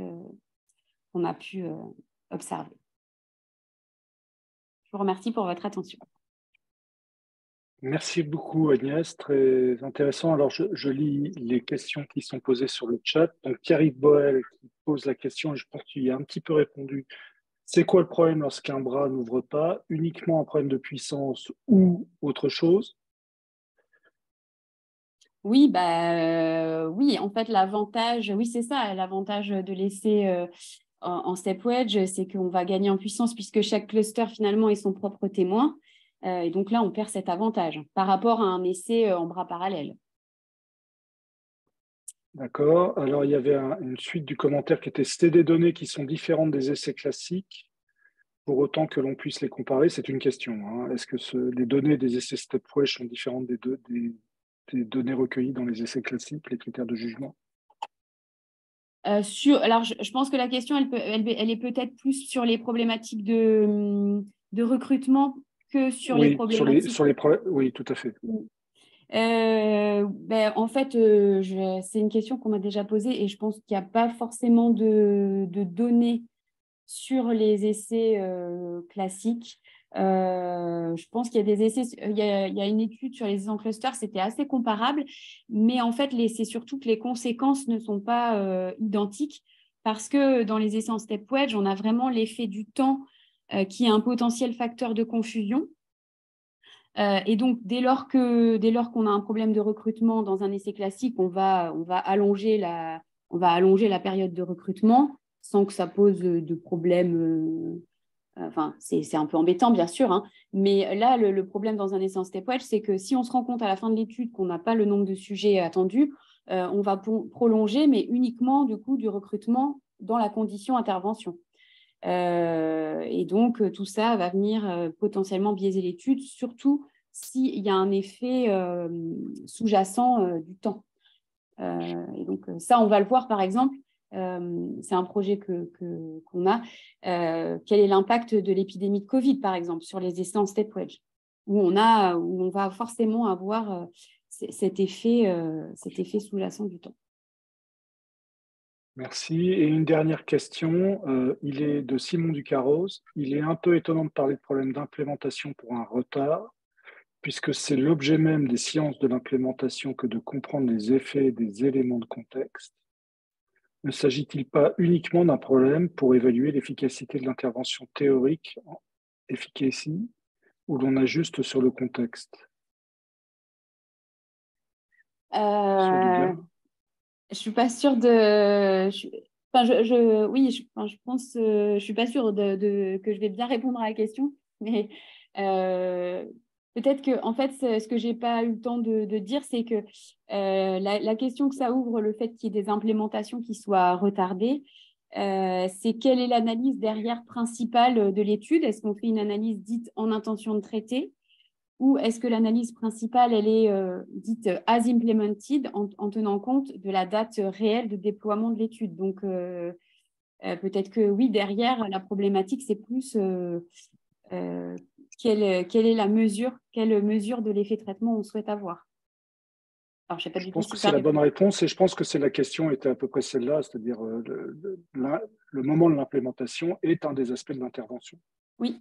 qu'on a pu observer. Je vous remercie pour votre attention. Merci beaucoup Agnès, très intéressant. Alors je lis les questions qui sont posées sur le chat. Donc Pierre-Yves Boel qui pose la question, et je pense qu'il y a un petit peu répondu. C'est quoi le problème lorsqu'un bras n'ouvre pas? Uniquement un problème de puissance ou autre chose? Oui, oui, en fait, l'avantage, oui, c'est ça, l'avantage de laisser en step wedge, c'est qu'on va gagner en puissance puisque chaque cluster finalement est son propre témoin. Et donc là, on perd cet avantage par rapport à un essai en bras parallèle. D'accord. Alors il y avait une suite du commentaire qui était: c'était des données qui sont différentes des essais classiques, pour autant que l'on puisse les comparer. C'est une question, hein. Est-ce que les données des essais step-wedge sont différentes des données recueillies dans les essais classiques, les critères de jugement? Alors, je pense que la question, elle est peut-être plus sur les problématiques de recrutement que sur les Oui, problématiques. oui, tout à fait. En fait, c'est une question qu'on m'a déjà posée et je pense qu'il n'y a pas forcément de données sur les essais classiques. Je pense qu'il y a des essais, il y a une étude sur les essais en cluster, c'était assez comparable, mais en fait, c'est surtout que les conséquences ne sont pas identiques parce que dans les essais en step wedge, on a vraiment l'effet du temps qui est un potentiel facteur de confusion. Et donc, dès lors qu'on a un problème de recrutement dans un essai classique, on va allonger la période de recrutement sans que ça pose de problème. Enfin, c'est un peu embêtant, bien sûr, hein, mais là, le problème dans un essai en step wedge, c'est que si on se rend compte à la fin de l'étude qu'on n'a pas le nombre de sujets attendus, on va prolonger, mais uniquement du coup du recrutement dans la condition intervention. Et donc, tout ça va venir potentiellement biaiser l'étude, surtout s'il y a un effet sous-jacent du temps. Et donc, ça, on va le voir, par exemple, c'est un projet qu'on a. Quel est l'impact de l'épidémie de Covid, par exemple, sur les essais en step wedge, où on va forcément avoir cet effet sous-jacent du temps. Merci. Et une dernière question, il est de Simon Ducarros. Il est un peu étonnant de parler de problème d'implémentation pour un retard, puisque c'est l'objet même des sciences de l'implémentation que de comprendre les effets des éléments de contexte. Ne s'agit-il pas uniquement d'un problème pour évaluer l'efficacité de l'intervention théorique en efficacy, où l'on ajuste sur le contexte? Je suis pas sûre de. Je pense. Je suis pas sûre que je vais bien répondre à la question, mais peut-être que, en fait, ce que j'ai pas eu le temps de dire, c'est que la question que ça ouvre, le fait qu'il y ait des implémentations qui soient retardées, c'est quelle est l'analyse derrière principale de l'étude? Est-ce qu'on fait une analyse dite en intention de traiter? Ou est-ce que l'analyse principale, elle est dite as implemented en tenant compte de la date réelle de déploiement de l'étude? Donc, peut-être que oui, derrière, la problématique, c'est plus quelle mesure de l'effet traitement on souhaite avoir. Alors, je sais pas du tout pense si que ça c'est la répond. bonne réponse et je pense que c'est la question était à peu près celle-là, c'est-à-dire le moment de l'implémentation est un des aspects de l'intervention. Oui.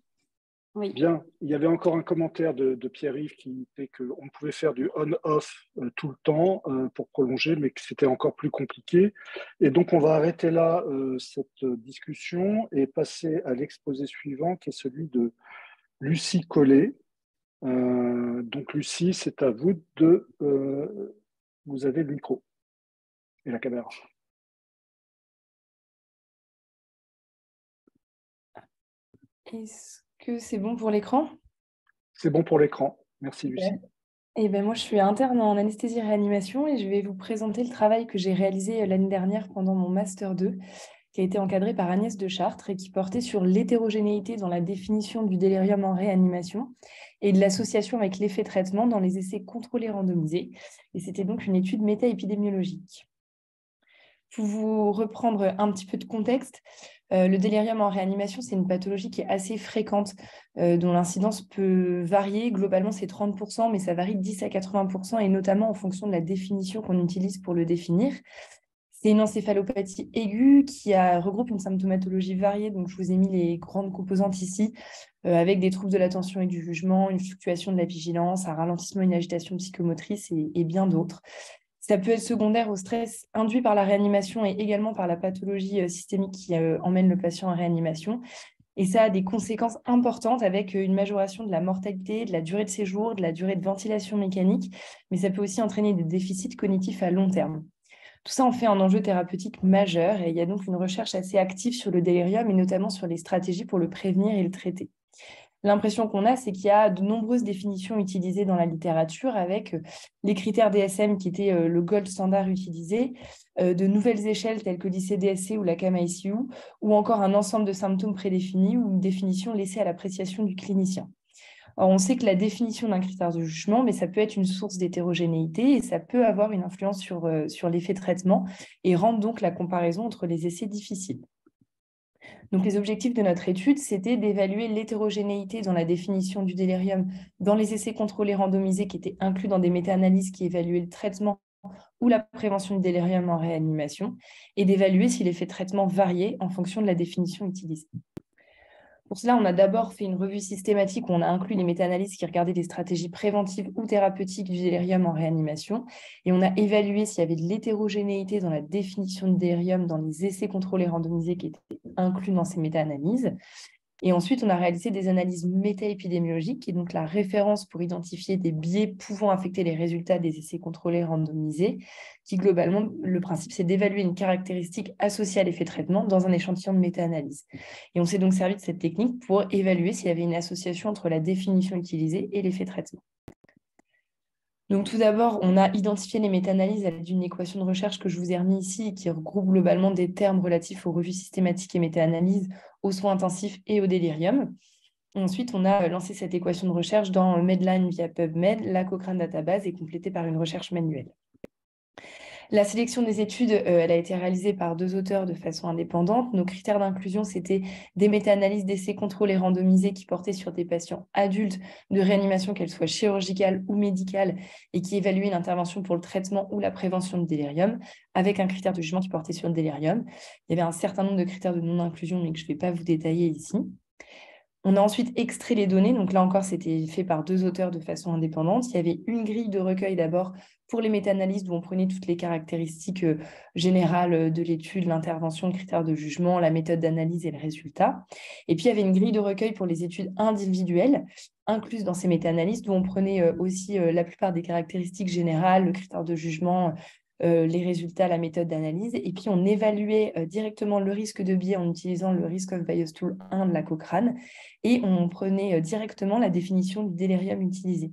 Oui. Bien, il y avait encore un commentaire de Pierre-Yves qui disait qu'on pouvait faire du on-off tout le temps pour prolonger, mais que c'était encore plus compliqué. Et donc, on va arrêter là cette discussion et passer à l'exposé suivant, qui est celui de Lucie Collet. Donc, Lucie, c'est à vous de... vous avez le micro et la caméra. Est-ce que c'est bon pour l'écran? C'est bon pour l'écran. Merci, Lucie. Eh ben, moi, je suis interne en anesthésie-réanimation et je vais vous présenter le travail que j'ai réalisé l'année dernière pendant mon Master 2, qui a été encadré par Agnès de Chartres et qui portait sur l'hétérogénéité dans la définition du délirium en réanimation et de l'association avec l'effet traitement dans les essais contrôlés randomisés. Et c'était donc une étude méta-épidémiologique. Pour vous reprendre un petit peu de contexte, le délirium en réanimation, c'est une pathologie qui est assez fréquente, dont l'incidence peut varier. Globalement, c'est 30%, mais ça varie de 10 à 80%, et notamment en fonction de la définition qu'on utilise pour le définir. C'est une encéphalopathie aiguë qui regroupe une symptomatologie variée. Donc, je vous ai mis les grandes composantes ici, avec des troubles de l'attention et du jugement, une fluctuation de la vigilance, un ralentissement, une agitation psychomotrice et bien d'autres. Ça peut être secondaire au stress induit par la réanimation et également par la pathologie systémique qui emmène le patient en réanimation. Et ça a des conséquences importantes avec une majoration de la mortalité, de la durée de séjour, de la durée de ventilation mécanique, mais ça peut aussi entraîner des déficits cognitifs à long terme. Tout ça en fait un enjeu thérapeutique majeur et il y a donc une recherche assez active sur le délirium et notamment sur les stratégies pour le prévenir et le traiter. L'impression qu'on a, c'est qu'il y a de nombreuses définitions utilisées dans la littérature avec les critères DSM qui étaient le gold standard utilisé, de nouvelles échelles telles que l'ICD-SC ou la CAM-ICU, ou encore un ensemble de symptômes prédéfinis ou une définition laissée à l'appréciation du clinicien. Alors, on sait que la définition d'un critère de jugement, mais ça peut être une source d'hétérogénéité et ça peut avoir une influence sur l'effet traitement et rendre donc la comparaison entre les essais difficiles. Donc, les objectifs de notre étude, c'était d'évaluer l'hétérogénéité dans la définition du délirium dans les essais contrôlés randomisés qui étaient inclus dans des méta-analyses qui évaluaient le traitement ou la prévention du délirium en réanimation et d'évaluer si l'effet traitement variait en fonction de la définition utilisée. Pour cela, on a d'abord fait une revue systématique où on a inclus les méta-analyses qui regardaient des stratégies préventives ou thérapeutiques du délirium en réanimation. Et on a évalué s'il y avait de l'hétérogénéité dans la définition du délirium dans les essais contrôlés randomisés qui étaient inclus dans ces méta-analyses. Et ensuite, on a réalisé des analyses méta-épidémiologiques, qui est donc la référence pour identifier des biais pouvant affecter les résultats des essais contrôlés randomisés, qui globalement, le principe, c'est d'évaluer une caractéristique associée à l'effet traitement dans un échantillon de méta-analyse. Et on s'est donc servi de cette technique pour évaluer s'il y avait une association entre la définition utilisée et l'effet traitement. Donc, tout d'abord, on a identifié les méta-analyses à l'aide d'une équation de recherche que je vous ai remis ici et qui regroupe globalement des termes relatifs aux revues systématiques et méta-analyses, aux soins intensifs et au délirium. Ensuite, on a lancé cette équation de recherche dans Medline via PubMed, la Cochrane Database est complétée par une recherche manuelle. La sélection des études, elle a été réalisée par 2 auteurs de façon indépendante. Nos critères d'inclusion, c'était des méta-analyses d'essais contrôlés randomisés qui portaient sur des patients adultes de réanimation, qu'elle soit chirurgicale ou médicale, et qui évaluaient l'intervention pour le traitement ou la prévention du délirium, avec un critère de jugement qui portait sur le délirium. Il y avait un certain nombre de critères de non-inclusion, mais que je ne vais pas vous détailler ici. On a ensuite extrait les données, donc là encore, c'était fait par 2 auteurs de façon indépendante. Il y avait une grille de recueil d'abord pour les méta-analyses où on prenait toutes les caractéristiques générales de l'étude, l'intervention, le critère de jugement, la méthode d'analyse et le résultat. Et puis, il y avait une grille de recueil pour les études individuelles incluses dans ces méta-analyses où on prenait aussi la plupart des caractéristiques générales, le critère de jugement, les résultats, la méthode d'analyse. Et puis, on évaluait directement le risque de biais en utilisant le Risk of Bias Tool 1 de la Cochrane et on prenait directement la définition du délirium utilisé.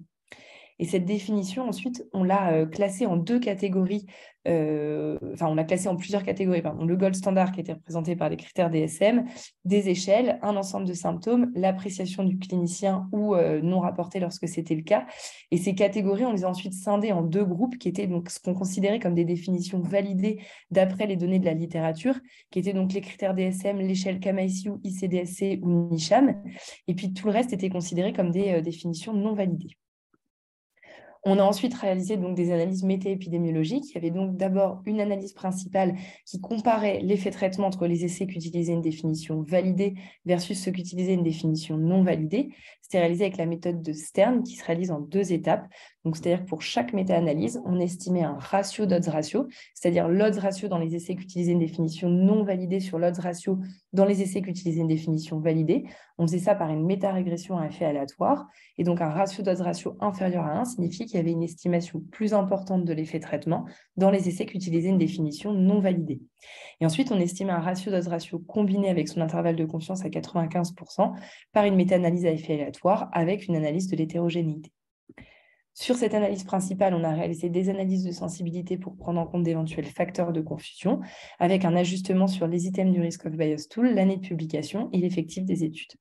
Et cette définition, ensuite, on l'a classée en 2 catégories, on l'a classée en plusieurs catégories. Pardon. Le gold standard qui était représenté par les critères DSM, des échelles, un ensemble de symptômes, l'appréciation du clinicien ou non rapporté lorsque c'était le cas. Et ces catégories, on les a ensuite scindées en 2 groupes qui étaient donc ce qu'on considérait comme des définitions validées d'après les données de la littérature, qui étaient donc les critères DSM, l'échelle CAM-ICU, ICD-SC ou NICHAM. Et puis tout le reste était considéré comme des définitions non validées. On a ensuite réalisé donc des analyses méta-épidémiologiques. Il y avait donc d'abord une analyse principale qui comparait l'effet traitement entre les essais qui utilisaient une définition validée versus ceux qui utilisaient une définition non validée. C'était réalisé avec la méthode de Stern qui se réalise en 2 étapes. Donc, c'est-à-dire que pour chaque méta-analyse, on estimait un ratio d'odds ratio, c'est-à-dire l'odds ratio dans les essais qui utilisaient une définition non validée sur l'odds ratio dans les essais qui utilisaient une définition validée. On faisait ça par une méta-régression à effet aléatoire. Et donc, un ratio d'odds ratio inférieur à 1 signifie qu'il y avait une estimation plus importante de l'effet traitement dans les essais qui utilisaient une définition non validée. Et ensuite, on estimait un ratio d'odds ratio combiné avec son intervalle de confiance à 95% par une méta-analyse à effet aléatoire avec une analyse de l'hétérogénéité. Sur cette analyse principale, on a réalisé des analyses de sensibilité pour prendre en compte d'éventuels facteurs de confusion, avec un ajustement sur les items du Risk of Bias Tool, l'année de publication et l'effectif des études.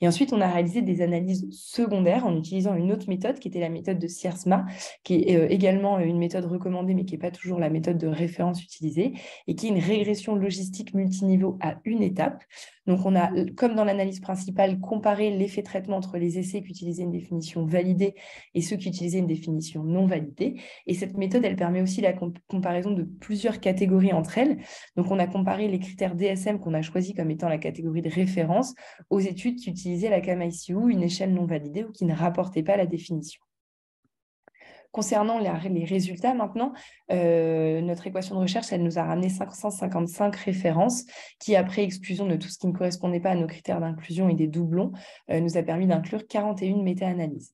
Et ensuite, on a réalisé des analyses secondaires en utilisant une autre méthode qui était la méthode de Siersma, qui est également une méthode recommandée, mais qui n'est pas toujours la méthode de référence utilisée, et qui est une régression logistique multiniveau à une étape. Donc, on a, comme dans l'analyse principale, comparé l'effet traitement entre les essais qui utilisaient une définition validée et ceux qui utilisaient une définition non validée. Et cette méthode, elle permet aussi la comparaison de plusieurs catégories entre elles. Donc, on a comparé les critères DSM qu'on a choisis comme étant la catégorie de référence aux études qui utilisaient la CAM-ICU, une échelle non validée ou qui ne rapportaient pas la définition. Concernant les résultats maintenant, notre équation de recherche, elle nous a ramené 555 références qui, après exclusion de tout ce qui ne correspondait pas à nos critères d'inclusion et des doublons, nous a permis d'inclure 41 méta-analyses.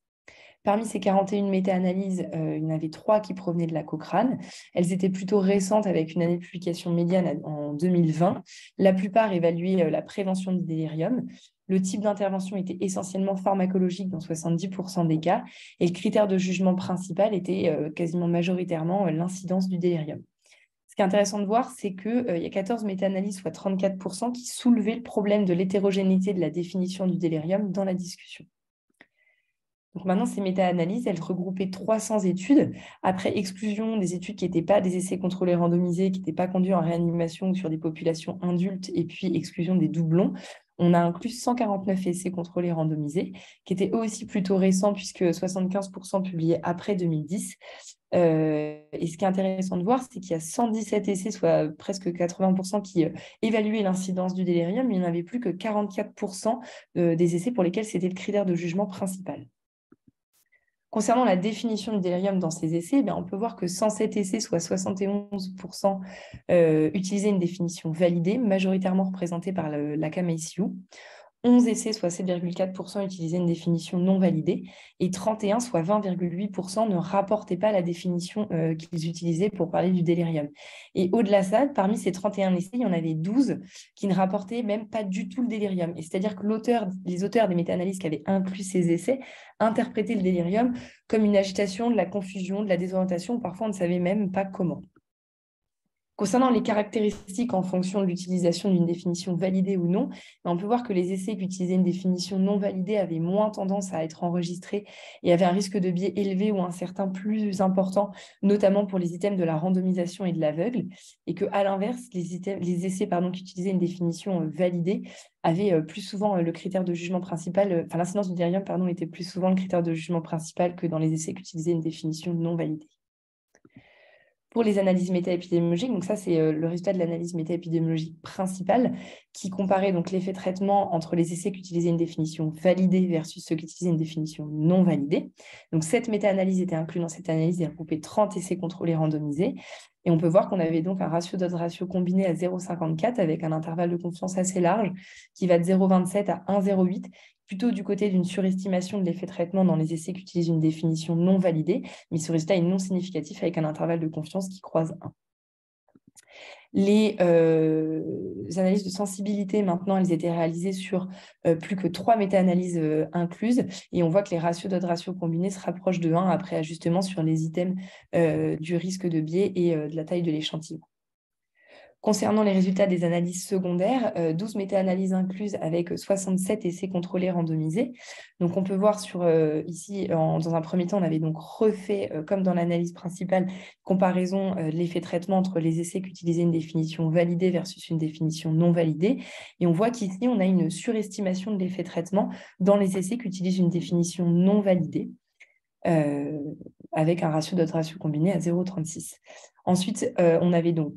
Parmi ces 41 méta-analyses, il y en avait 3 qui provenaient de la Cochrane. Elles étaient plutôt récentes avec une année de publication médiane en 2020. La plupart évaluaient la prévention du délirium. Le type d'intervention était essentiellement pharmacologique dans 70% des cas et le critère de jugement principal était quasiment majoritairement l'incidence du délirium. Ce qui est intéressant de voir, c'est qu'il y a 14 méta-analyses, soit 34%, qui soulevaient le problème de l'hétérogénéité de la définition du délirium dans la discussion. Donc maintenant, ces méta-analyses, elles regroupaient 300 études, après exclusion des études qui n'étaient pas des essais contrôlés randomisés, qui n'étaient pas conduits en réanimation sur des populations adultes, et puis exclusion des doublons. On a inclus 149 essais contrôlés randomisés, qui étaient eux aussi plutôt récents, puisque 75% publiés après 2010. Et ce qui est intéressant de voir, c'est qu'il y a 117 essais, soit presque 80%, qui évaluaient l'incidence du délirium, mais il n'y en avait plus que 44% des essais pour lesquels c'était le critère de jugement principal. Concernant la définition du délirium dans ces essais, on peut voir que 107 essais, soit 71%, utilisaient une définition validée, majoritairement représentée par la CAM-ICU. 11 essais, soit 7,4%, utilisaient une définition non validée et 31, soit 20,8%, ne rapportaient pas la définition qu'ils utilisaient pour parler du délirium. Et au-delà de ça, parmi ces 31 essais, il y en avait 12 qui ne rapportaient même pas du tout le délirium. Et c'est-à-dire que les auteurs des méta-analyses qui avaient inclus ces essais interprétaient le délirium comme une agitation, de la confusion, de la désorientation, parfois on ne savait même pas comment. Concernant les caractéristiques en fonction de l'utilisation d'une définition validée ou non, on peut voir que les essais qui utilisaient une définition non validée avaient moins tendance à être enregistrés et avaient un risque de biais élevé ou incertain plus important, notamment pour les items de la randomisation et de l'aveugle, et qu'à l'inverse, les essais qui utilisaient une définition validée avaient plus souvent le critère de jugement principal, l'incidence du délirium, était plus souvent le critère de jugement principal que dans les essais qui utilisaient une définition non validée. Pour les analyses méta-épidémiologiques, donc ça c'est le résultat de l'analyse méta-épidémiologique principale qui comparait donc l'effet traitement entre les essais qui utilisaient une définition validée versus ceux qui utilisaient une définition non validée. Donc cette méta-analyse était inclue dans cette analyse et regroupait 30 essais contrôlés randomisés. Et on peut voir qu'on avait donc un ratio d'odds ratio combiné à 0,54 avec un intervalle de confiance assez large qui va de 0,27 à 1,08, plutôt du côté d'une surestimation de l'effet traitement dans les essais qui utilisent une définition non validée, mais ce résultat est non significatif avec un intervalle de confiance qui croise 1. Les analyses de sensibilité, maintenant, elles étaient réalisées sur plus que 3 méta-analyses incluses, et on voit que les ratios d'odds ratio combinés se rapprochent de 1 après ajustement sur les items du risque de biais et de la taille de l'échantillon. Concernant les résultats des analyses secondaires, 12 méta-analyses incluses avec 67 essais contrôlés randomisés. Donc, on peut voir ici, dans un premier temps, on avait donc refait, comme dans l'analyse principale, comparaison de l'effet traitement entre les essais qui utilisaient une définition validée versus une définition non validée. Et on voit qu'ici, on a une surestimation de l'effet traitement dans les essais qui utilisent une définition non validée. Avec un ratio d'odds ratio combiné à 0,36. Ensuite, on avait donc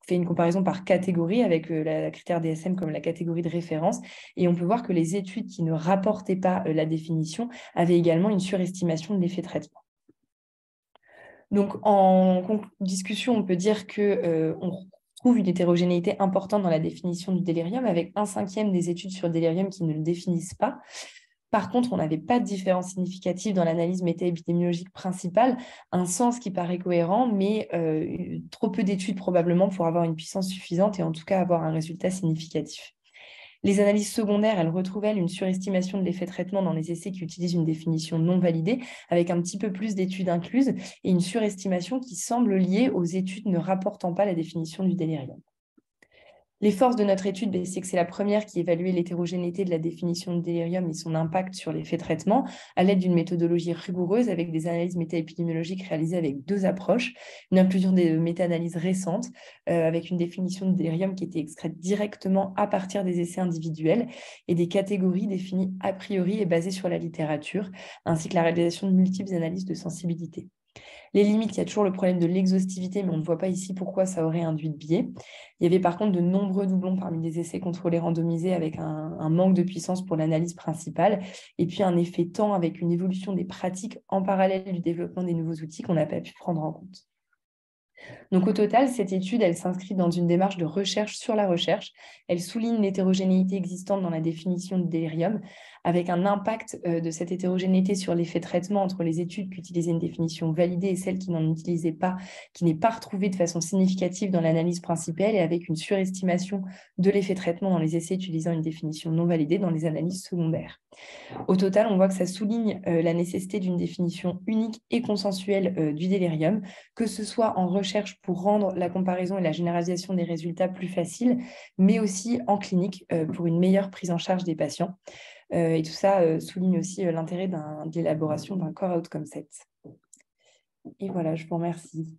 fait une comparaison par catégorie avec la critère DSM comme la catégorie de référence, et on peut voir que les études qui ne rapportaient pas la définition avaient également une surestimation de l'effet traitement. Donc, en discussion, on peut dire qu'on trouve une hétérogénéité importante dans la définition du délirium, avec 1/5 des études sur le délirium qui ne le définissent pas. Par contre, on n'avait pas de différence significative dans l'analyse méta-épidémiologique principale, un sens qui paraît cohérent, mais trop peu d'études probablement pour avoir une puissance suffisante et en tout cas avoir un résultat significatif. Les analyses secondaires, elles retrouvent une surestimation de l'effet traitement dans les essais qui utilisent une définition non validée, avec un petit peu plus d'études incluses et une surestimation qui semble liée aux études ne rapportant pas la définition du délirium. Les forces de notre étude, c'est que c'est la première qui évaluait l'hétérogénéité de la définition de délirium et son impact sur l'effet traitement à l'aide d'une méthodologie rigoureuse avec des analyses méta-épidémiologiques réalisées avec 2 approches, une inclusion des méta-analyses récentes avec une définition de délirium qui était extraite directement à partir des essais individuels et des catégories définies a priori et basées sur la littérature, ainsi que la réalisation de multiples analyses de sensibilité. Les limites, il y a toujours le problème de l'exhaustivité, mais on ne voit pas ici pourquoi ça aurait induit de biais. Il y avait par contre de nombreux doublons parmi les essais contrôlés randomisés avec un manque de puissance pour l'analyse principale, et puis un effet temps avec une évolution des pratiques en parallèle du développement des nouveaux outils qu'on n'a pas pu prendre en compte. Donc au total, cette étude, elle s'inscrit dans une démarche de recherche sur la recherche. Elle souligne l'hétérogénéité existante dans la définition de délirium, avec un impact de cette hétérogénéité sur l'effet traitement entre les études qui utilisaient une définition validée et celles qui n'en utilisaient pas, qui n'est pas retrouvée de façon significative dans l'analyse principale et avec une surestimation de l'effet traitement dans les essais utilisant une définition non validée dans les analyses secondaires. Au total, on voit que ça souligne la nécessité d'une définition unique et consensuelle du délirium, que ce soit en recherche pour rendre la comparaison et la généralisation des résultats plus faciles, mais aussi en clinique pour une meilleure prise en charge des patients. Et tout ça souligne aussi l'intérêt de l'élaboration d'un core outcome set. Et voilà, je vous remercie.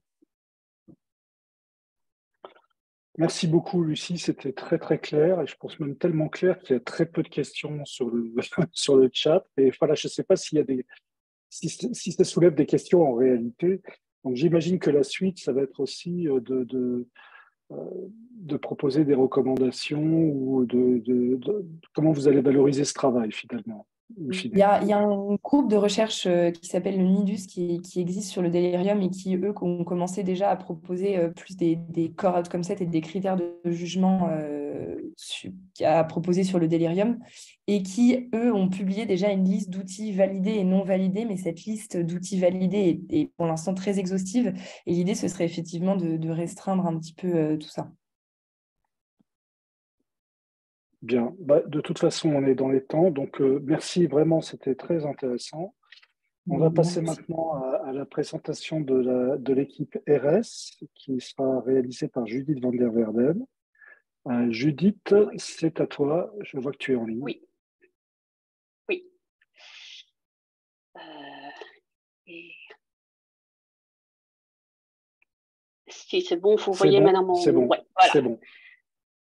Merci beaucoup, Lucie. C'était très, très clair et je pense même tellement clair qu'il y a très peu de questions sur le, sur le chat. Et voilà, je ne sais pas s'il y a si ça soulève des questions en réalité. Donc, j'imagine que la suite, ça va être aussi de proposer des recommandations ou comment vous allez valoriser ce travail finalement. Il y a un groupe de recherche qui s'appelle le NIDUS qui existe sur le délirium et qui, eux, ont commencé déjà à proposer plus des core outcome set et des critères de jugement à proposer sur le délirium et qui, eux, ont publié déjà une liste d'outils validés et non validés, mais cette liste d'outils validés est pour l'instant très exhaustive et l'idée, ce serait effectivement de restreindre un petit peu tout ça. Bien, de toute façon, on est dans les temps, donc merci vraiment, c'était très intéressant. On va passer maintenant à la présentation de l'équipe RS qui sera réalisée par Judith van der Verden. Judith, c'est à toi, je vois que tu es en ligne. Oui. Si c'est bon, vous voyez maintenant mon... C'est bon, ouais, voilà. C'est bon.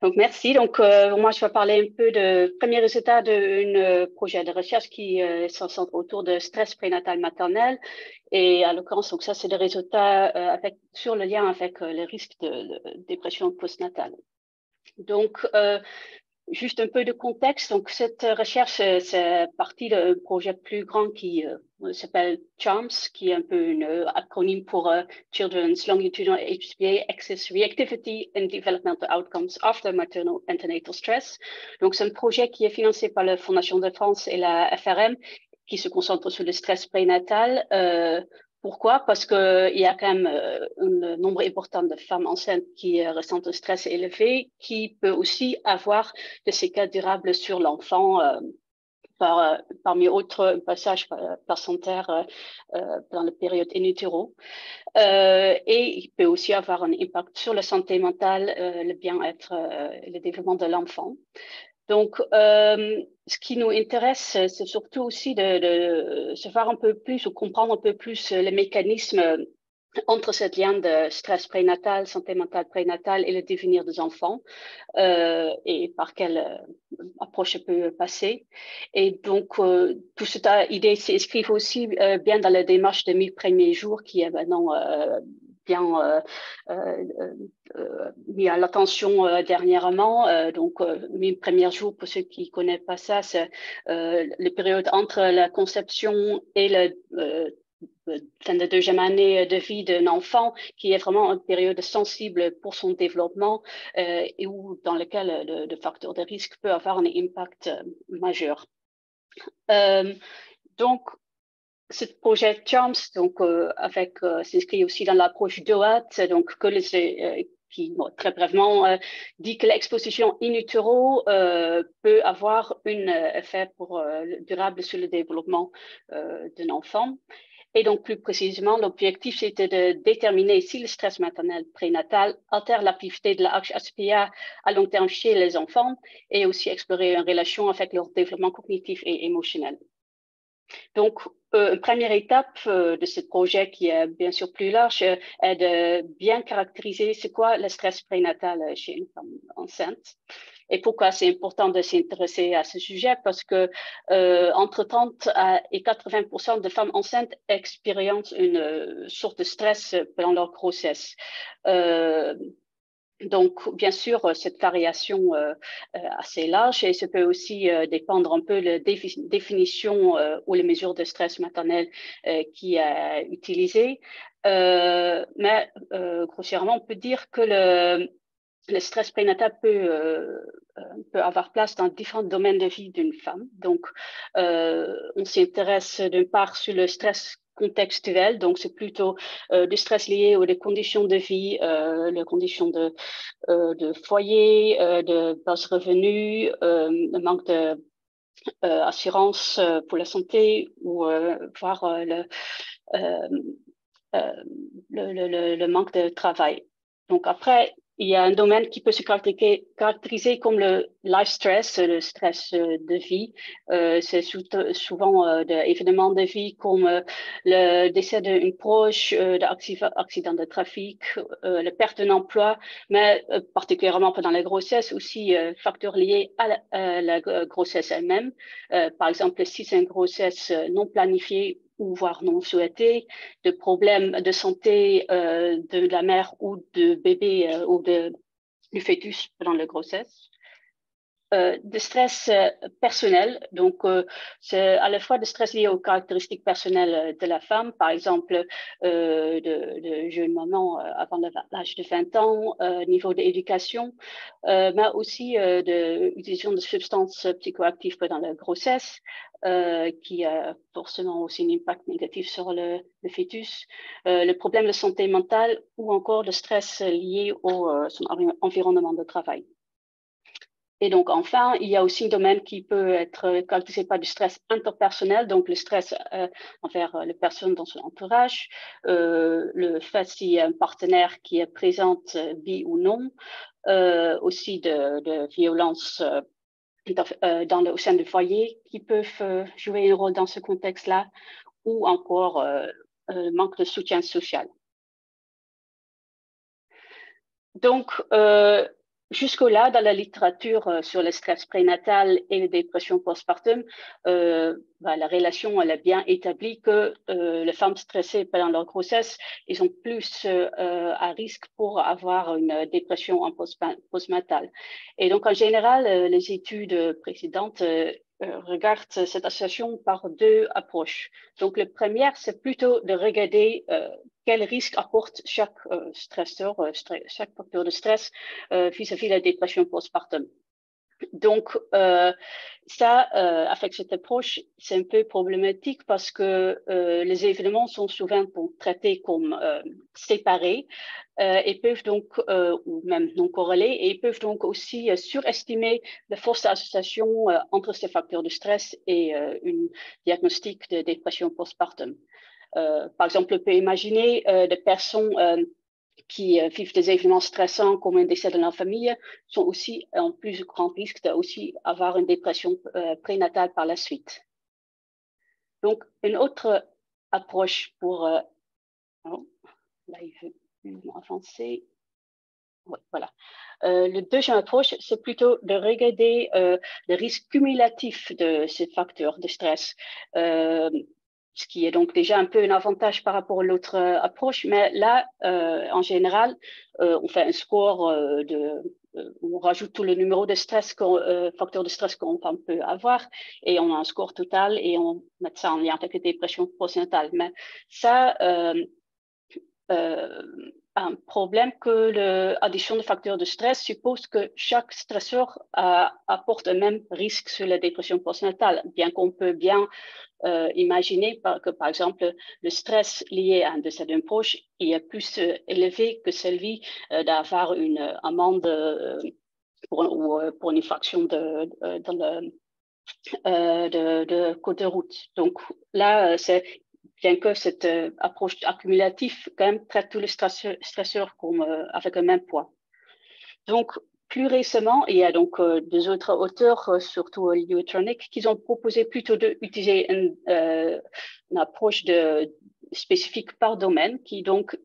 Donc, merci. Donc, moi, je vais parler un peu de premier résultat d'un projet de recherche qui se centre autour de stress prénatal maternel. Et à l'occurrence, donc ça, c'est des résultats sur le lien avec le risque de dépression postnatale. Donc, juste un peu de contexte. Donc, cette recherche, c'est partie d'un projet plus grand qui s'appelle CHARMS, qui est un peu une acronyme pour Children's Longitudinal HCPA Access Reactivity and Developmental Outcomes After Maternal Antenatal Stress. Donc, c'est un projet qui est financé par la Fondation de France et la FRM, qui se concentre sur le stress prénatal. Pourquoi? Parce qu'il y a quand même un nombre important de femmes enceintes qui ressentent un stress élevé, qui peut aussi avoir des séquelles durables sur l'enfant parmi autres passages placentaires dans la période in utero. Et il peut aussi avoir un impact sur la santé mentale, le bien-être, le développement de l'enfant. Donc, ce qui nous intéresse, c'est surtout aussi de savoir un peu plus ou comprendre un peu plus les mécanismes entre ce lien de stress prénatal, santé mentale prénatale et le devenir des enfants et par quelle approche ça peut passer. Et donc, tout cette idée s'inscrivent aussi bien dans la démarche de 1000 premiers jours qui est maintenant bien mis à l'attention dernièrement. Donc, 1000 premiers jours, pour ceux qui ne connaissent pas ça, c'est la période entre la conception et la deuxième année de vie d'un enfant, qui est vraiment une période sensible pour son développement et où, dans lequel le facteur de risque peut avoir un impact majeur. Donc, ce projet CHARMS s'inscrit aussi dans l'approche DOAT, donc qui très brièvement dit que l'exposition in utero peut avoir un effet durable sur le développement d'un enfant. Et donc, plus précisément, l'objectif, c'était de déterminer si le stress maternel prénatal altère l'activité de la HSPA à long terme chez les enfants et aussi explorer une relation avec leur développement cognitif et émotionnel. Donc, une première étape de ce projet, qui est bien sûr plus large, est de bien caractériser c'est quoi le stress prénatal chez une femme enceinte. Et pourquoi c'est important de s'intéresser à ce sujet? Parce que entre 30 et 80% de femmes enceintes expérimentent une sorte de stress pendant leur grossesse. Donc, bien sûr, cette variation assez large, et ça peut aussi dépendre un peu de la définition ou les mesures de stress maternel qui est utilisée. Mais grossièrement, on peut dire que le stress prénatal peut avoir place dans différents domaines de vie d'une femme. Donc, on s'intéresse d'une part sur le stress contextuel, donc c'est plutôt du stress lié aux conditions de vie, les conditions de foyer, de basse revenu, le manque d'assurance pour la santé, ou voire le manque de travail. Donc après, il y a un domaine qui peut se caractériser comme le life stress, le stress de vie. C'est souvent des événements de vie comme le décès d'une proche, d'accident de trafic, la perte d'un emploi, mais particulièrement pendant la grossesse, aussi facteurs liés à la grossesse elle-même. Par exemple, si c'est une grossesse non planifiée ou voire non souhaitée, de problèmes de santé de la mère ou de bébé ou du fœtus pendant la grossesse. De stress personnel, donc c'est à la fois de stress lié aux caractéristiques personnelles de la femme, par exemple de jeune maman avant l'âge de 20 ans, niveau d'éducation, mais aussi de l'utilisation de substances psychoactives pendant la grossesse, qui a forcément aussi un impact négatif sur le fœtus, le problème de santé mentale ou encore le stress lié au son environnement de travail. Et donc, enfin, il y a aussi un domaine qui peut être caractérisé par du stress interpersonnel, donc le stress envers les personnes dans son entourage, le fait s'il y a un partenaire qui est présent, bi ou non, aussi de violences au sein du foyer qui peuvent jouer un rôle dans ce contexte-là, ou encore le manque de soutien social. Donc, jusque-là, dans la littérature sur le stress prénatal et les dépressions postpartum, la relation elle est bien établie que les femmes stressées pendant leur grossesse, ils ont plus à risque pour avoir une dépression en postnatale. Et donc, en général, les études précédentes regardent cette association par deux approches. Donc, la première, c'est plutôt de regarder quel risque apporte chaque stresseur, chaque facteur de stress vis-à-vis de la dépression postpartum. Donc, avec cette approche, c'est un peu problématique parce que les événements sont souvent traités comme séparés et peuvent donc, ou même non corrélés, et peuvent donc aussi surestimer la force d'association entre ces facteurs de stress et une diagnostic de dépression postpartum. Par exemple, on peut imaginer des personnes qui vivent des événements stressants comme un décès dans la famille sont aussi en plus grand risque d'aussi avoir une dépression prénatale par la suite. Donc, une autre approche pour... là, il veut avancer. Ouais, voilà. Le deuxième approche, c'est plutôt de regarder le risque cumulatif de ces facteurs de stress. Ce qui est donc déjà un peu un avantage par rapport à l'autre approche. Mais là, en général, on fait un score on rajoute tout le numéro de stress, facteur de stress qu'on peut avoir, et on a un score total et on met ça en lien avec les dépressions postnatales. Mais ça, un problème que l'addition de facteurs de stress suppose que chaque stresseur apporte un même risque sur la dépression postnatale, bien qu'on peut bien imaginer que, par exemple, le stress lié à un décès d'un proche est plus élevé que celui d'avoir une amende pour une infraction de code de route. Donc là, c'est bien que cette approche accumulative quand même traite tous les stresseurs comme, avec le même poids. Donc, plus récemment, il y a donc deux autres auteurs, surtout Liu et Tronick, qui ont proposé plutôt d'utiliser une approche spécifique par domaine, qui donc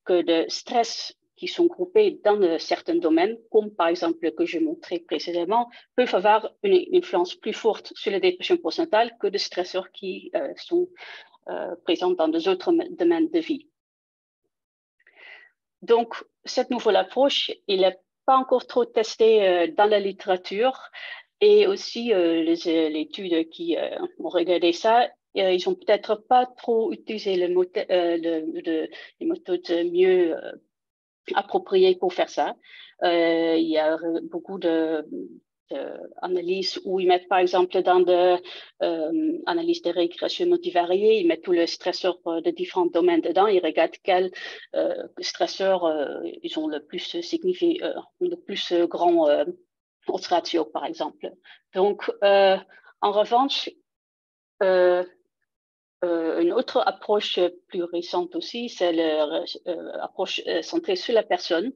que de stress qui sont groupés dans certains domaines, comme par exemple que je montrais précédemment, peuvent avoir une influence plus forte sur la dépression postnatale que de stresseurs qui sont présents dans des autres domaines de vie. Donc, cette nouvelle approche, il n'est pas encore trop testée dans la littérature, et aussi les études qui ont regardé ça, ils n'ont peut-être pas trop utilisé les méthodes mieux appropriées pour faire ça. Il y a beaucoup d'analyses où ils mettent, par exemple, dans des analyses de régression multivariée, ils mettent tous les stresseurs de différents domaines dedans, ils regardent quels stresseurs ils ont le plus le plus grand odds ratio, par exemple. Donc, en revanche, une autre approche plus récente aussi, c'est l'approche centrée sur la personne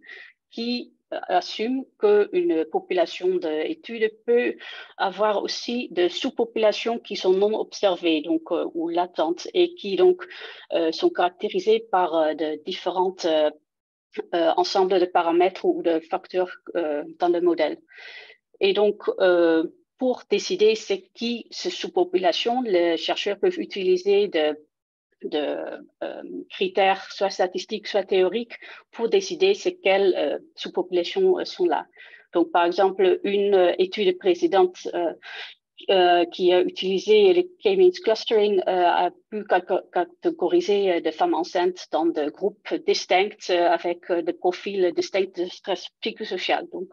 qui assume qu'une population d'études peut avoir aussi des sous-populations qui sont non observées donc, ou latentes et qui donc sont caractérisées par de différentes ensembles de paramètres ou de facteurs dans le modèle. Et donc, pour décider c'est qui ces sous-populations, les chercheurs peuvent utiliser de critères soit statistiques, soit théoriques pour décider c'est quelles sous-populations sont là. Donc, par exemple, une étude précédente qui a utilisé le K-means clustering a pu catégoriser des femmes enceintes dans des groupes distincts avec des profils distincts de stress psychosocial, donc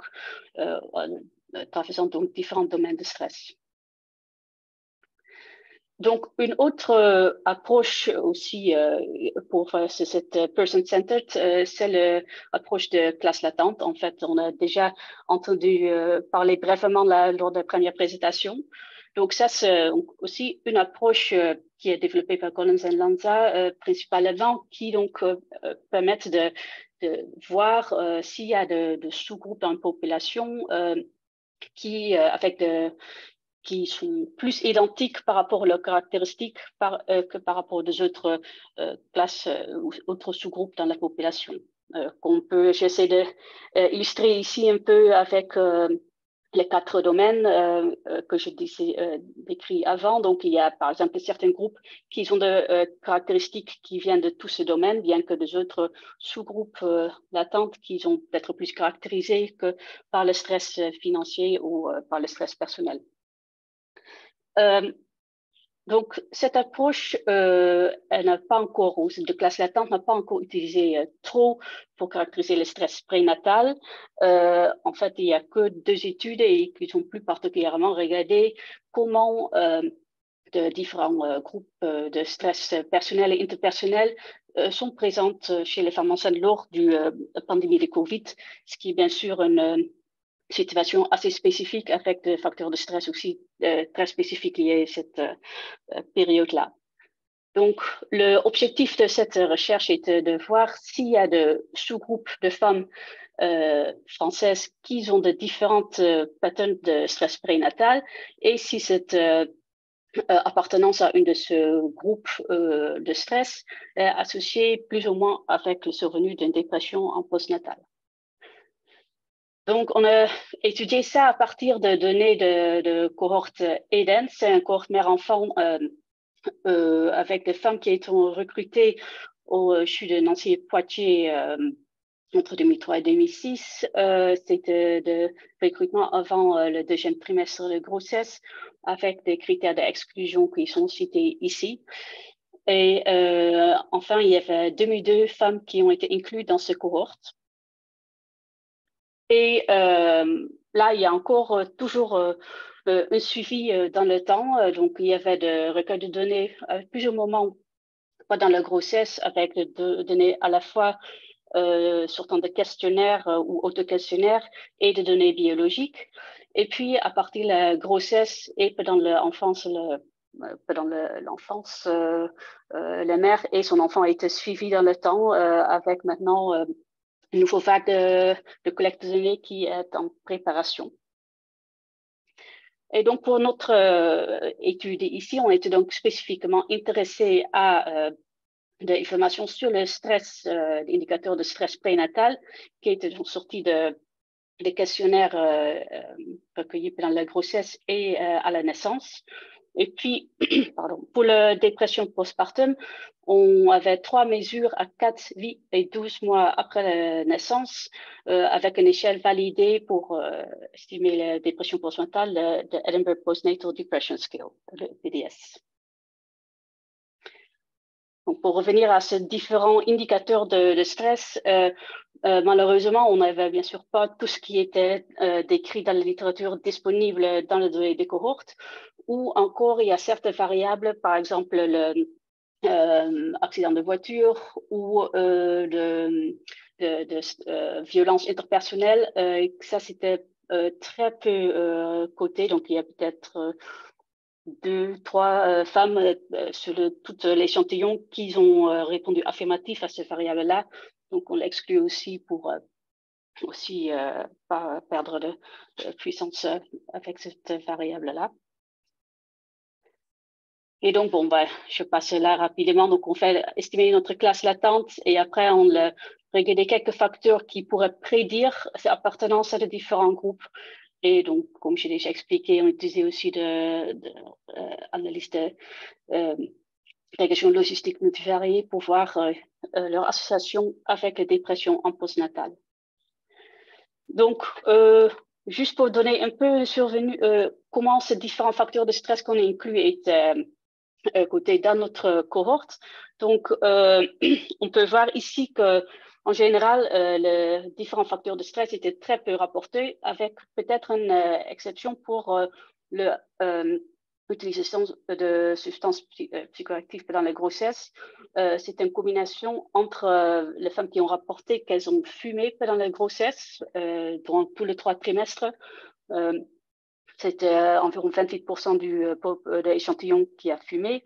traversant donc différents domaines de stress. Donc, une autre approche aussi pour cette person-centered, c'est l'approche de classe latente. En fait, on a déjà entendu parler brièvement lors de la première présentation. Donc, ça, c'est aussi une approche qui est développée par Collins et Lanza principalement, qui donc permettent de voir s'il y a de sous-groupes dans une population qui sont plus identiques par rapport à leurs caractéristiques que par rapport aux autres classes ou autres sous-groupes dans la population. J'essaie d'illustrer ici un peu avec les 4 domaines que je décris avant. Donc, il y a par exemple certains groupes qui ont des caractéristiques qui viennent de tous ces domaines, bien que des autres sous-groupes latentes qui sont peut-être plus caractérisés que par le stress financier ou par le stress personnel. Donc, cette approche elle n'a pas encore, ou de classe latente n'a pas encore utilisé trop pour caractériser le stress prénatal. En fait, il n'y a que 2 études et qui sont plus particulièrement regardées comment de différents groupes de stress personnel et interpersonnel sont présentes chez les femmes enceintes lors de la pandémie de Covid, ce qui est bien sûr une situation assez spécifique avec des facteurs de stress aussi très spécifiques liés à cette période-là. Donc, l'objectif de cette recherche est de voir s'il y a de sous-groupes de femmes françaises qui ont de différentes patterns de stress prénatal et si cette appartenance à une de ce groupe de stress est associée plus ou moins avec le survenu d'une dépression en postnatal. Donc, on a étudié ça à partir de données de cohorte Eden, c'est un cohorte mère-enfant avec des femmes qui ont été recrutées au CHU de Nancy-Poitiers entre 2003 et 2006. C'était de recrutement avant le 2e trimestre de grossesse avec des critères d'exclusion qui sont cités ici. Et enfin, il y avait 2002 femmes qui ont été incluses dans ce cohorte. Et là, il y a encore toujours un suivi dans le temps. Donc, il y avait des recueils de données à plusieurs moments pendant la grossesse avec des données à la fois sortant de questionnaires ou autoquestionnaires et de données biologiques. Et puis, à partir de la grossesse et pendant l'enfance, pendant l'enfance, la mère et son enfant ont été suivis dans le temps avec maintenant une nouvelle vague de collecte de données qui est en préparation. Et donc, pour notre étude ici, on était donc spécifiquement intéressé à de l'information sur le stress, l'indicateur de stress prénatal qui était donc sorti des questionnaires recueillis pendant la grossesse et à la naissance. Et puis, pardon, pour la dépression postpartum, on avait 3 mesures à 4, 8 et 12 mois après la naissance, avec une échelle validée pour estimer la dépression postnatale de Edinburgh Postnatal Depression Scale, le PDS. Donc, pour revenir à ces différents indicateurs de stress, malheureusement, on n'avait bien sûr pas tout ce qui était décrit dans la littérature disponible dans les données des cohortes, ou encore il y a certaines variables, par exemple le accident de voiture ou de violence interpersonnelle. Ça, c'était très peu coté, donc il y a peut-être 2, 3 femmes sur tout l'échantillon qui ont répondu affirmatif à ces variables-là. Donc, on l'exclut aussi pour aussi pas perdre de puissance avec cette variable-là. Et donc, bon, je passe là rapidement. Donc, on fait estimer notre classe latente et après, on regarde quelques facteurs qui pourraient prédire sa appartenance à de différents groupes. Et donc, comme j'ai déjà expliqué, on utilisait aussi d'analyse de régression logistique multivariée pour voir leur association avec les dépressions en postnatal. Donc, juste pour donner un peu survenu comment ces différents facteurs de stress qu'on a inclus étaient cotés dans notre cohorte. Donc, on peut voir ici que en général, les différents facteurs de stress étaient très peu rapportés, avec peut-être une exception pour l'utilisation de substances psychoactives pendant la grossesse. C'est une combinaison entre les femmes qui ont rapporté qu'elles ont fumé pendant la grossesse durant tous les 3 trimestres. C'était environ 28% de l'échantillon qui a fumé.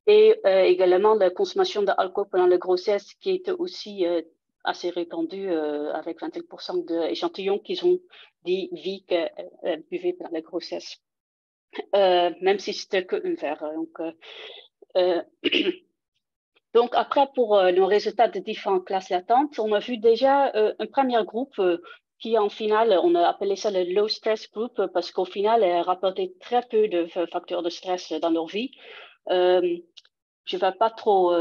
Et également la consommation d'alcool pendant la grossesse qui était aussi assez répandue avec 25% d'échantillons qui ont dit vie qu'elles buvaient pendant la grossesse. Même si c'était qu'un verre. Donc après, pour nos résultats de différentes classes latentes, on a vu déjà un premier groupe qui en final, on a appelé ça le low stress group parce qu'au final, elles rapportaient très peu de facteurs de stress dans leur vie. Je ne vais pas trop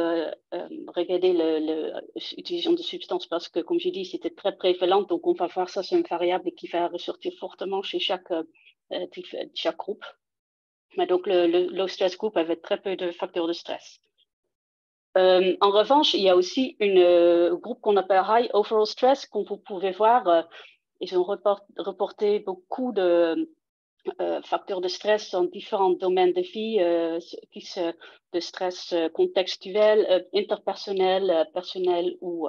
regarder l'utilisation de substances parce que, comme j'ai dit, c'était très prévalent. Donc, on va voir ça, c'est une variable qui va ressortir fortement chez chaque groupe. Mais donc, le low stress group avait très peu de facteurs de stress. En revanche, il y a aussi un groupe qu'on appelle High Overall Stress, comme vous pouvez voir. Ils ont reporté beaucoup de facteurs de stress dans différents domaines de vie, de stress contextuel, interpersonnel, personnel ou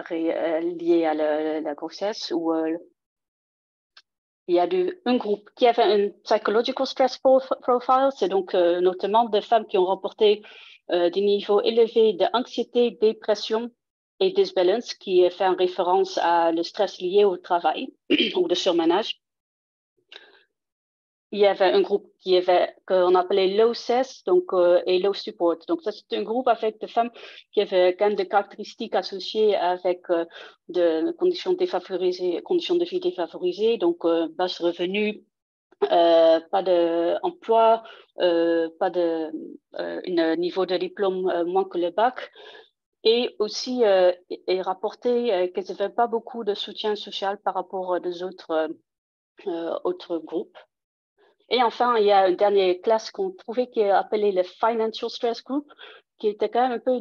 lié à la grossesse. Il y a un groupe qui avait un psychological stress profile, c'est donc notamment des femmes qui ont rapporté des niveaux élevés d'anxiété, dépression et dysbalance, qui fait en référence à le stress lié au travail ou de surmenage. Il y avait un groupe qu'on appelait low CES et low support. Donc, ça, c'est un groupe avec des femmes qui avaient quand même des caractéristiques associées avec des conditions défavorisées, conditions de vie défavorisées, donc basse revenu, pas d'emploi, pas de niveau de diplôme moins que le bac. Et aussi, et rapporté qu'elles n'avaient pas beaucoup de soutien social par rapport à des autres groupes. Et enfin, il y a une dernière classe qu'on trouvait qui est appelée le Financial Stress Group, qui était quand même un peu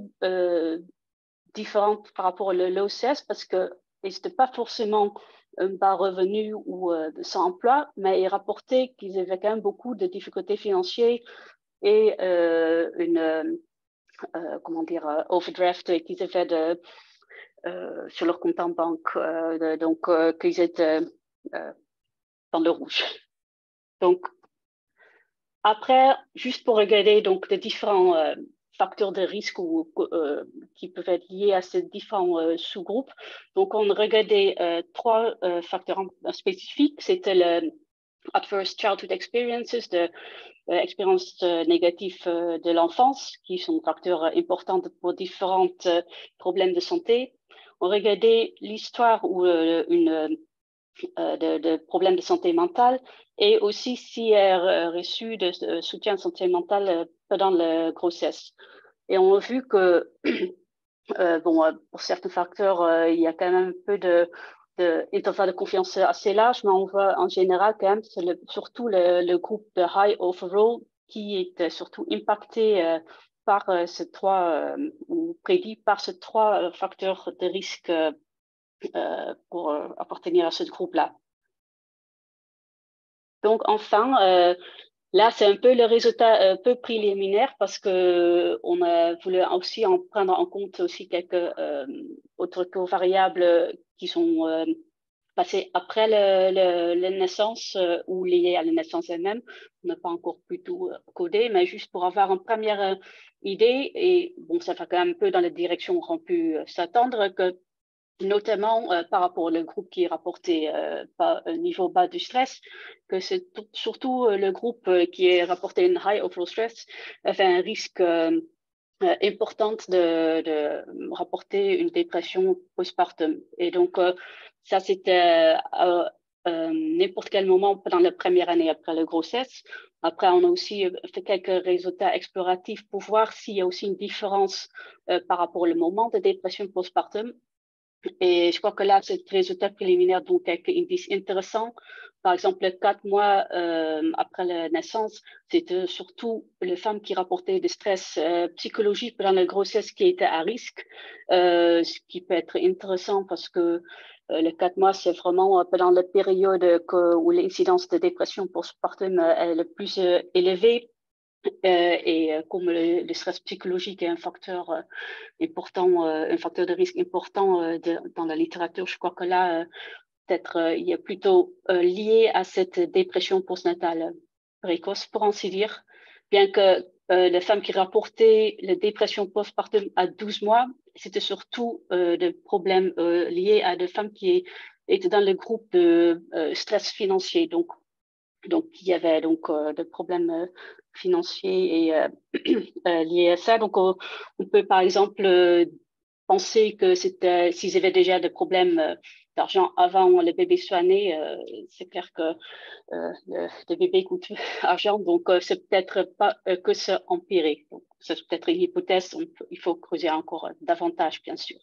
différente par rapport au low stress parce qu'ils n'étaient pas forcément un bas revenu ou sans emploi, mais ils rapportaient qu'ils avaient quand même beaucoup de difficultés financières et overdraft qu'ils avaient sur leur compte en banque, donc qu'ils étaient dans le rouge. Donc, après, juste pour regarder donc, les différents facteurs de risque qui peuvent être liés à ces différents sous-groupes. Donc, on regardait 3 facteurs spécifiques. C'était le Adverse Childhood Experiences, expériences négatives de l'enfance, qui sont facteurs importants pour différents problèmes de santé. On regardait l'histoire ou de problèmes de santé mentale et aussi si elle reçu de soutien de santé mentale pendant la grossesse. Et on a vu que pour certains facteurs, il y a quand même un peu d'intervalle de confiance assez large, mais on voit en général quand même, c'est surtout le groupe de high overall qui est surtout impacté par ces 3, ou prédit par ces 3 facteurs de risque pour appartenir à ce groupe-là. Donc, enfin, là, c'est un peu le résultat un peu préliminaire parce qu'on a voulu aussi en prendre en compte aussi quelques autres covariables qui sont passées après la naissance ou liées à la naissance elle-même. On n'a pas encore plutôt codé, mais juste pour avoir une première idée. Et bon, ça va quand même un peu dans la direction où on peut s'attendre que notamment par rapport au groupe qui est rapporté un niveau bas du stress, que c'est surtout le groupe qui est rapporté une high overall stress avait un risque important de rapporter une dépression postpartum. Et donc, ça, c'était n'importe quel moment pendant la première année après la grossesse. Après, on a aussi fait quelques résultats exploratifs pour voir s'il y a aussi une différence par rapport au moment de dépression postpartum. Et je crois que là, ce résultat préliminaire, donc quelques indices intéressants. Par exemple, 4 mois après la naissance, c'était surtout les femmes qui rapportaient des stress psychologiques pendant la grossesse qui étaient à risque, ce qui peut être intéressant parce que les 4 mois, c'est vraiment pendant la période où l'incidence de dépression postpartum est le plus élevée. Comme le stress psychologique est un facteur important, un facteur de risque important dans la littérature, je crois que là, peut-être il est plutôt lié à cette dépression postnatale précoce, pour ainsi dire, bien que les femmes qui rapportaient la dépression postpartum à 12 mois, c'était surtout des problèmes liés à des femmes qui étaient dans le groupe de stress financier. Donc, il y avait donc des problèmes financiers et liés à ça. Donc, on peut par exemple penser que s'ils avaient déjà des problèmes d'argent avant le bébé soit né, c'est clair que le bébé coûte argent, donc c'est peut-être pas que ça empirer. Donc, c'est peut-être une hypothèse, il faut creuser encore davantage, bien sûr.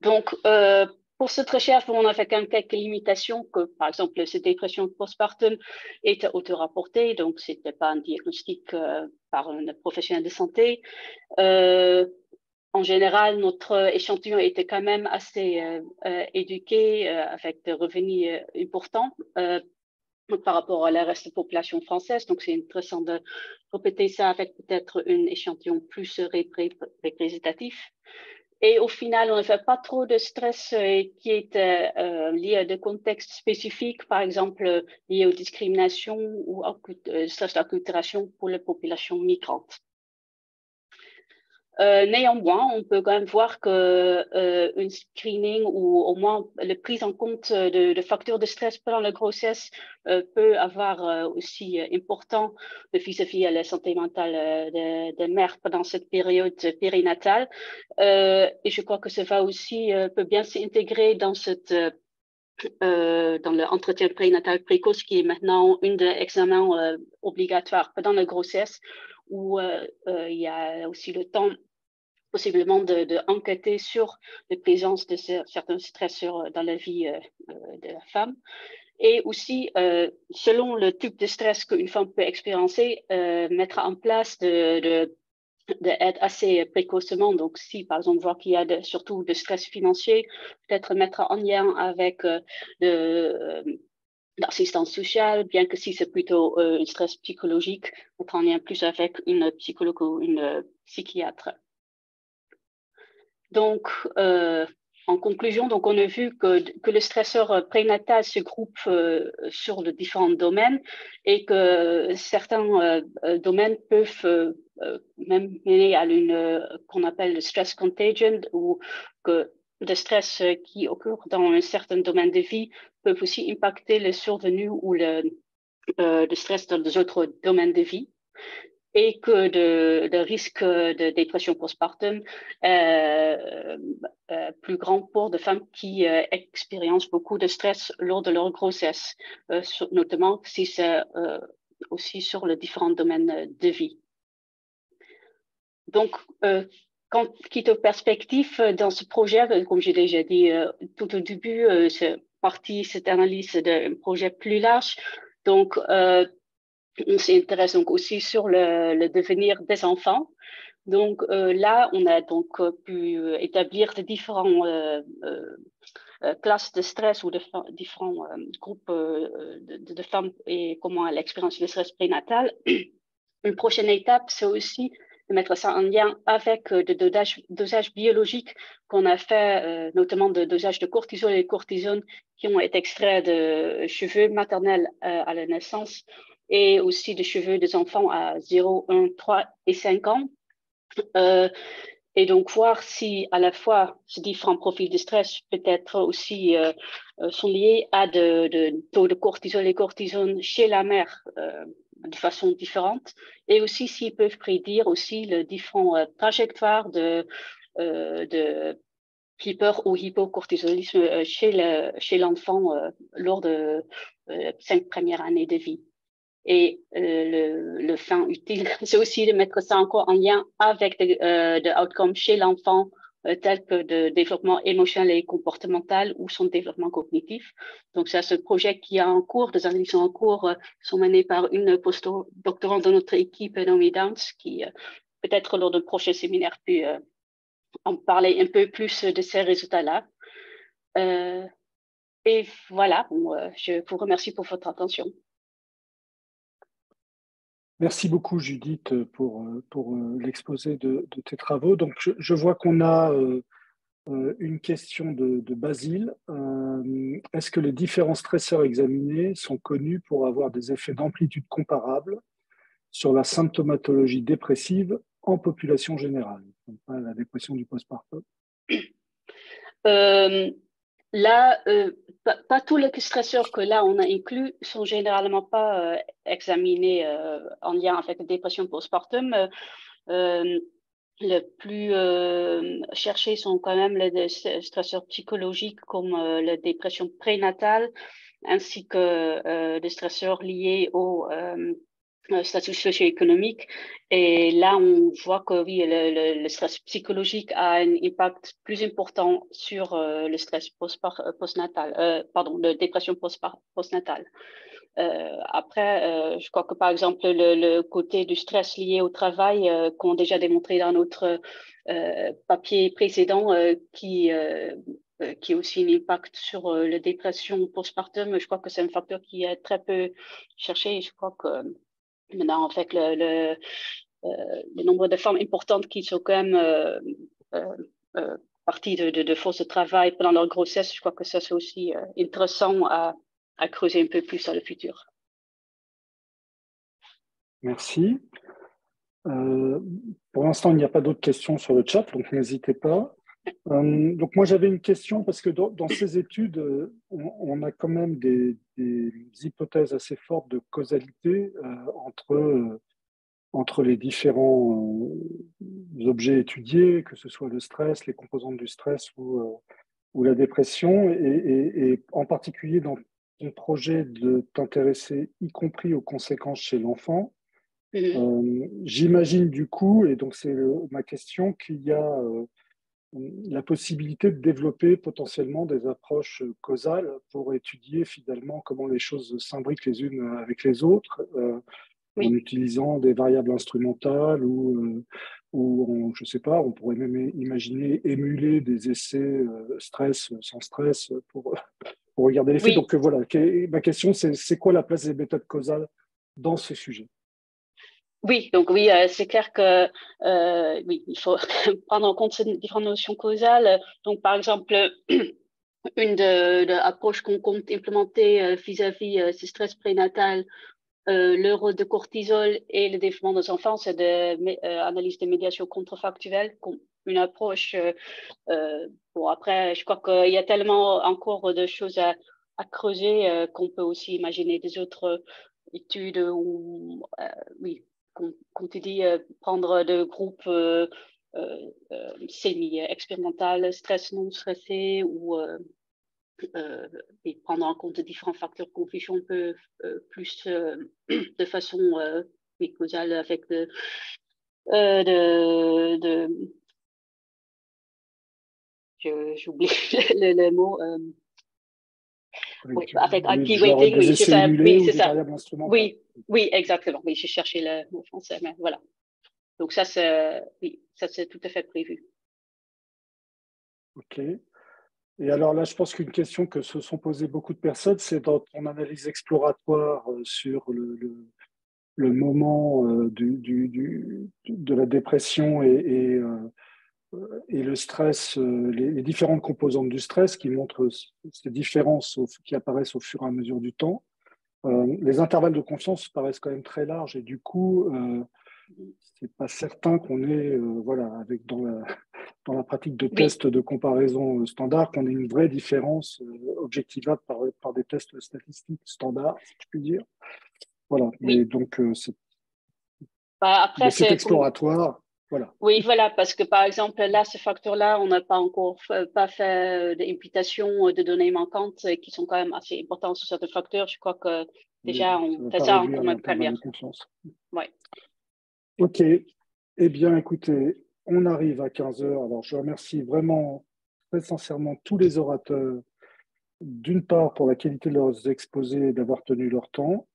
Donc, pour cette recherche, on a fait quand même quelques limitations, que par exemple, cette dépression postpartum était auto-rapportée, donc ce n'était pas un diagnostic par un professionnel de santé. En général, notre échantillon était quand même assez éduqué, avec des revenus importants par rapport à la reste de la population française. Donc, c'est intéressant de répéter ça avec peut-être un échantillon plus représentatif. Et au final, on ne fait pas trop de stress qui est lié à des contextes spécifiques, par exemple liés aux discriminations ou stress d'acculturation pour les populations migrantes. Néanmoins, on peut quand même voir que une screening ou au moins la prise en compte de facteurs de stress pendant la grossesse peut avoir aussi important vis-à-vis à la santé mentale des mères pendant cette période périnatale. Et je crois que ça va aussi peut bien s'intégrer dans dans l'entretien prénatal précoce qui est maintenant un des examens obligatoires pendant la grossesse où il y a aussi le temps possiblement d'enquêter sur la présence de certains stresseurs dans la vie de la femme. Et aussi, selon le type de stress qu'une femme peut expérimenter, mettre en place d'aide assez précocement. Donc, si par exemple, on voit qu'il y a surtout de stress financier, peut-être mettre en lien avec l'assistance sociale, bien que si c'est plutôt un stress psychologique, mettre en lien plus avec une psychologue ou une psychiatre. Donc, en conclusion, donc on a vu que le stresseur prénatal se groupe sur les différents domaines et que certains domaines peuvent même mener à qu'on appelle le stress contagion, ou que le stress qui occure dans un certain domaine de vie peut aussi impacter le survenu ou le stress dans les autres domaines de vie, et que le risque de dépression postpartum plus grand pour des femmes qui expérimentent beaucoup de stress lors de leur grossesse, notamment si c'est aussi sur les différents domaines de vie. Donc, quitte aux perspectives dans ce projet, comme j'ai déjà dit tout au début, c'est partie cette analyse d'un projet plus large. Donc, on s'intéresse donc aussi sur le devenir des enfants. Donc là, on a donc pu établir de différents classes de stress ou de différents groupes de femmes et comment l'expérience du stress prénatal. Une prochaine étape, c'est aussi de mettre ça en lien avec le dosage biologique qu'on a fait, notamment de dosage de cortisol et cortisone qui ont été extraits de cheveux maternels à la naissance, et aussi de cheveux des enfants à 0, 1, 3 et 5 ans. Et donc, voir si à la fois ces différents profils de stress peut-être aussi sont liés à de taux de cortisol et cortisone chez la mère de façon différente, et aussi s'ils peuvent prédire aussi les différentes trajectoires de hyper ou hypocortisolisme chez l'enfant lors de 5 premières années de vie. Et le fin utile, c'est aussi de mettre ça encore en lien avec des outcomes chez l'enfant, tels que le développement émotionnel et comportemental ou son développement cognitif. Donc, c'est ce projet qui est en cours, des analyses en cours sont menées par une postdoctorante de notre équipe, Naomi Downs, qui peut-être lors d'un prochain séminaire peut en parler un peu plus de ces résultats-là. Et voilà, je vous remercie pour votre attention. Merci beaucoup, Judith, pour l'exposé de tes travaux. Donc, je vois qu'on a une question de Basile. Est-ce que les différents stresseurs examinés sont connus pour avoir des effets d'amplitude comparables sur la symptomatologie dépressive en population générale, donc pas la dépression du postpartum? Là, pas tous les stresseurs que là on a inclus sont généralement pas examinés en lien avec la dépression postpartum. Les plus cherchés sont quand même les stresseurs psychologiques comme la dépression prénatale, ainsi que des stresseurs liés au statut socio-économique. Et là, on voit que oui, le stress psychologique a un impact plus important sur le stress postnatal, pardon, de dépression postnatale. Après, je crois que par exemple, le côté du stress lié au travail, qu'on a déjà démontré dans notre papier précédent, qui a aussi un impact sur la dépression postpartum, je crois que c'est un facteur qui est très peu cherché. Je crois que maintenant, en fait, le nombre de femmes importantes qui sont quand même parties de force de travail pendant leur grossesse, je crois que ça, c'est aussi intéressant à creuser un peu plus dans le futur. Merci. Pour l'instant, il n'y a pas d'autres questions sur le chat, donc n'hésitez pas. Donc moi, j'avais une question parce que dans ces études, on a quand même des hypothèses assez fortes de causalité entre les différents objets étudiés, que ce soit le stress, les composantes du stress ou la dépression, et en particulier dans ton projet de t'intéresser y compris aux conséquences chez l'enfant. J'imagine du coup, et donc c'est ma question, qu'il y a la possibilité de développer potentiellement des approches causales pour étudier finalement comment les choses s'imbriquent les unes avec les autres, en utilisant des variables instrumentales je ne sais pas, on pourrait même imaginer émuler des essais stress sans stress pour regarder l'effet. Donc voilà, ma question c'est quoi la place des méthodes causales dans ce sujet? Oui, donc oui, c'est clair que oui, il faut prendre en compte ces différentes notions causales. Donc, par exemple, une de approches qu'on compte implémenter vis-à-vis ce stress prénatal, le rôle de cortisol et le développement des enfants, c'est d'analyse de médiation contrefactuelle, une approche. Bon, après, je crois qu'il y a tellement encore de choses à creuser qu'on peut aussi imaginer des autres études où, oui, comme tu dis, prendre de groupes semi-expérimental, stress non stressé ou et prendre en compte différents facteurs de confusion peu plus de façon oui, causale avec j'oublie le mot oui, avec IP genre weighting, des oui, c'est essais ça, émulés oui, ou c'est des ça. variables instrumentales. Oui, oui, exactement. Oui, j'ai cherché le mot français, mais voilà. Donc ça, c'est oui, ça c'est tout à fait prévu. OK. Et alors là, je pense qu'une question que se sont posées beaucoup de personnes, c'est dans ton analyse exploratoire sur le moment de la dépression et le stress, les différentes composantes du stress qui montrent ces différences qui apparaissent au fur et à mesure du temps. Les intervalles de confiance paraissent quand même très larges et du coup, c'est pas certain qu'on ait, voilà, avec dans la pratique de Oui, tests de comparaison standard, qu'on ait une vraie différence objectivable par des tests statistiques standards, si je puis dire. Voilà, mais oui. donc Après, mais c'est c'est comme exploratoire, voilà. oui, voilà, parce que par exemple, là, ce facteur-là, on n'a pas encore pas fait d'imputation de données manquantes qui sont quand même assez importantes sur certains facteurs. Je crois que déjà, Ça ne on va fait pas ça réduire comme une l'intervalle première. de confiance. Ouais. OK. Eh bien, écoutez, on arrive à 15 heures. Alors, je remercie vraiment très sincèrement tous les orateurs, d'une part pour la qualité de leurs exposés et d'avoir tenu leur temps.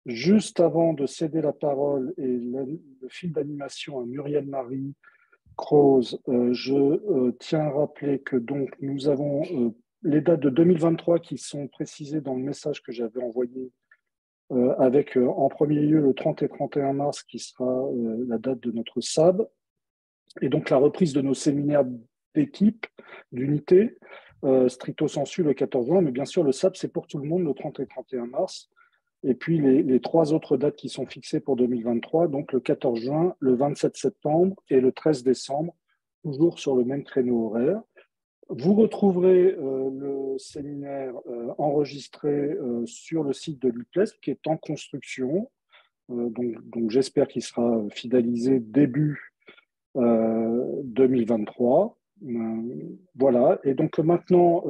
Juste avant de céder la parole et le fil d'animation à Muriel Marie Croze, je tiens à rappeler que donc nous avons les dates de 2023 qui sont précisées dans le message que j'avais envoyé avec en premier lieu le 30 et 31 mars qui sera la date de notre SAB et donc la reprise de nos séminaires d'équipe, d'unité, stricto sensu le 14 juin, mais bien sûr le SAB c'est pour tout le monde le 30 et 31 mars. Et puis les trois autres dates qui sont fixées pour 2023, donc le 14 juin, le 27 septembre et le 13 décembre, toujours sur le même créneau horaire. Vous retrouverez le séminaire enregistré sur le site de l'IPLES qui est en construction. Donc j'espère qu'il sera finalisé début 2023. Voilà. Et donc maintenant,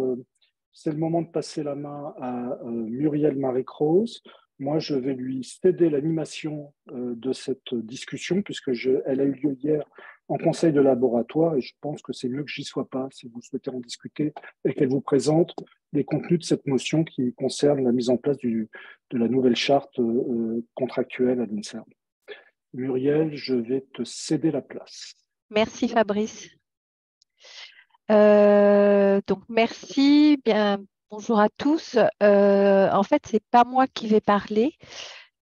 c'est le moment de passer la main à Muriel Marie-Croze. Moi, je vais lui céder l'animation de cette discussion elle a eu lieu hier en conseil de laboratoire et je pense que c'est mieux que j'y sois pas si vous souhaitez en discuter et qu'elle vous présente les contenus de cette motion qui concerne la mise en place de la nouvelle charte contractuelle à l'INSERM. Muriel, je vais te céder la place. Merci Fabrice. Donc merci, bien bonjour à tous. En fait, c'est pas moi qui vais parler.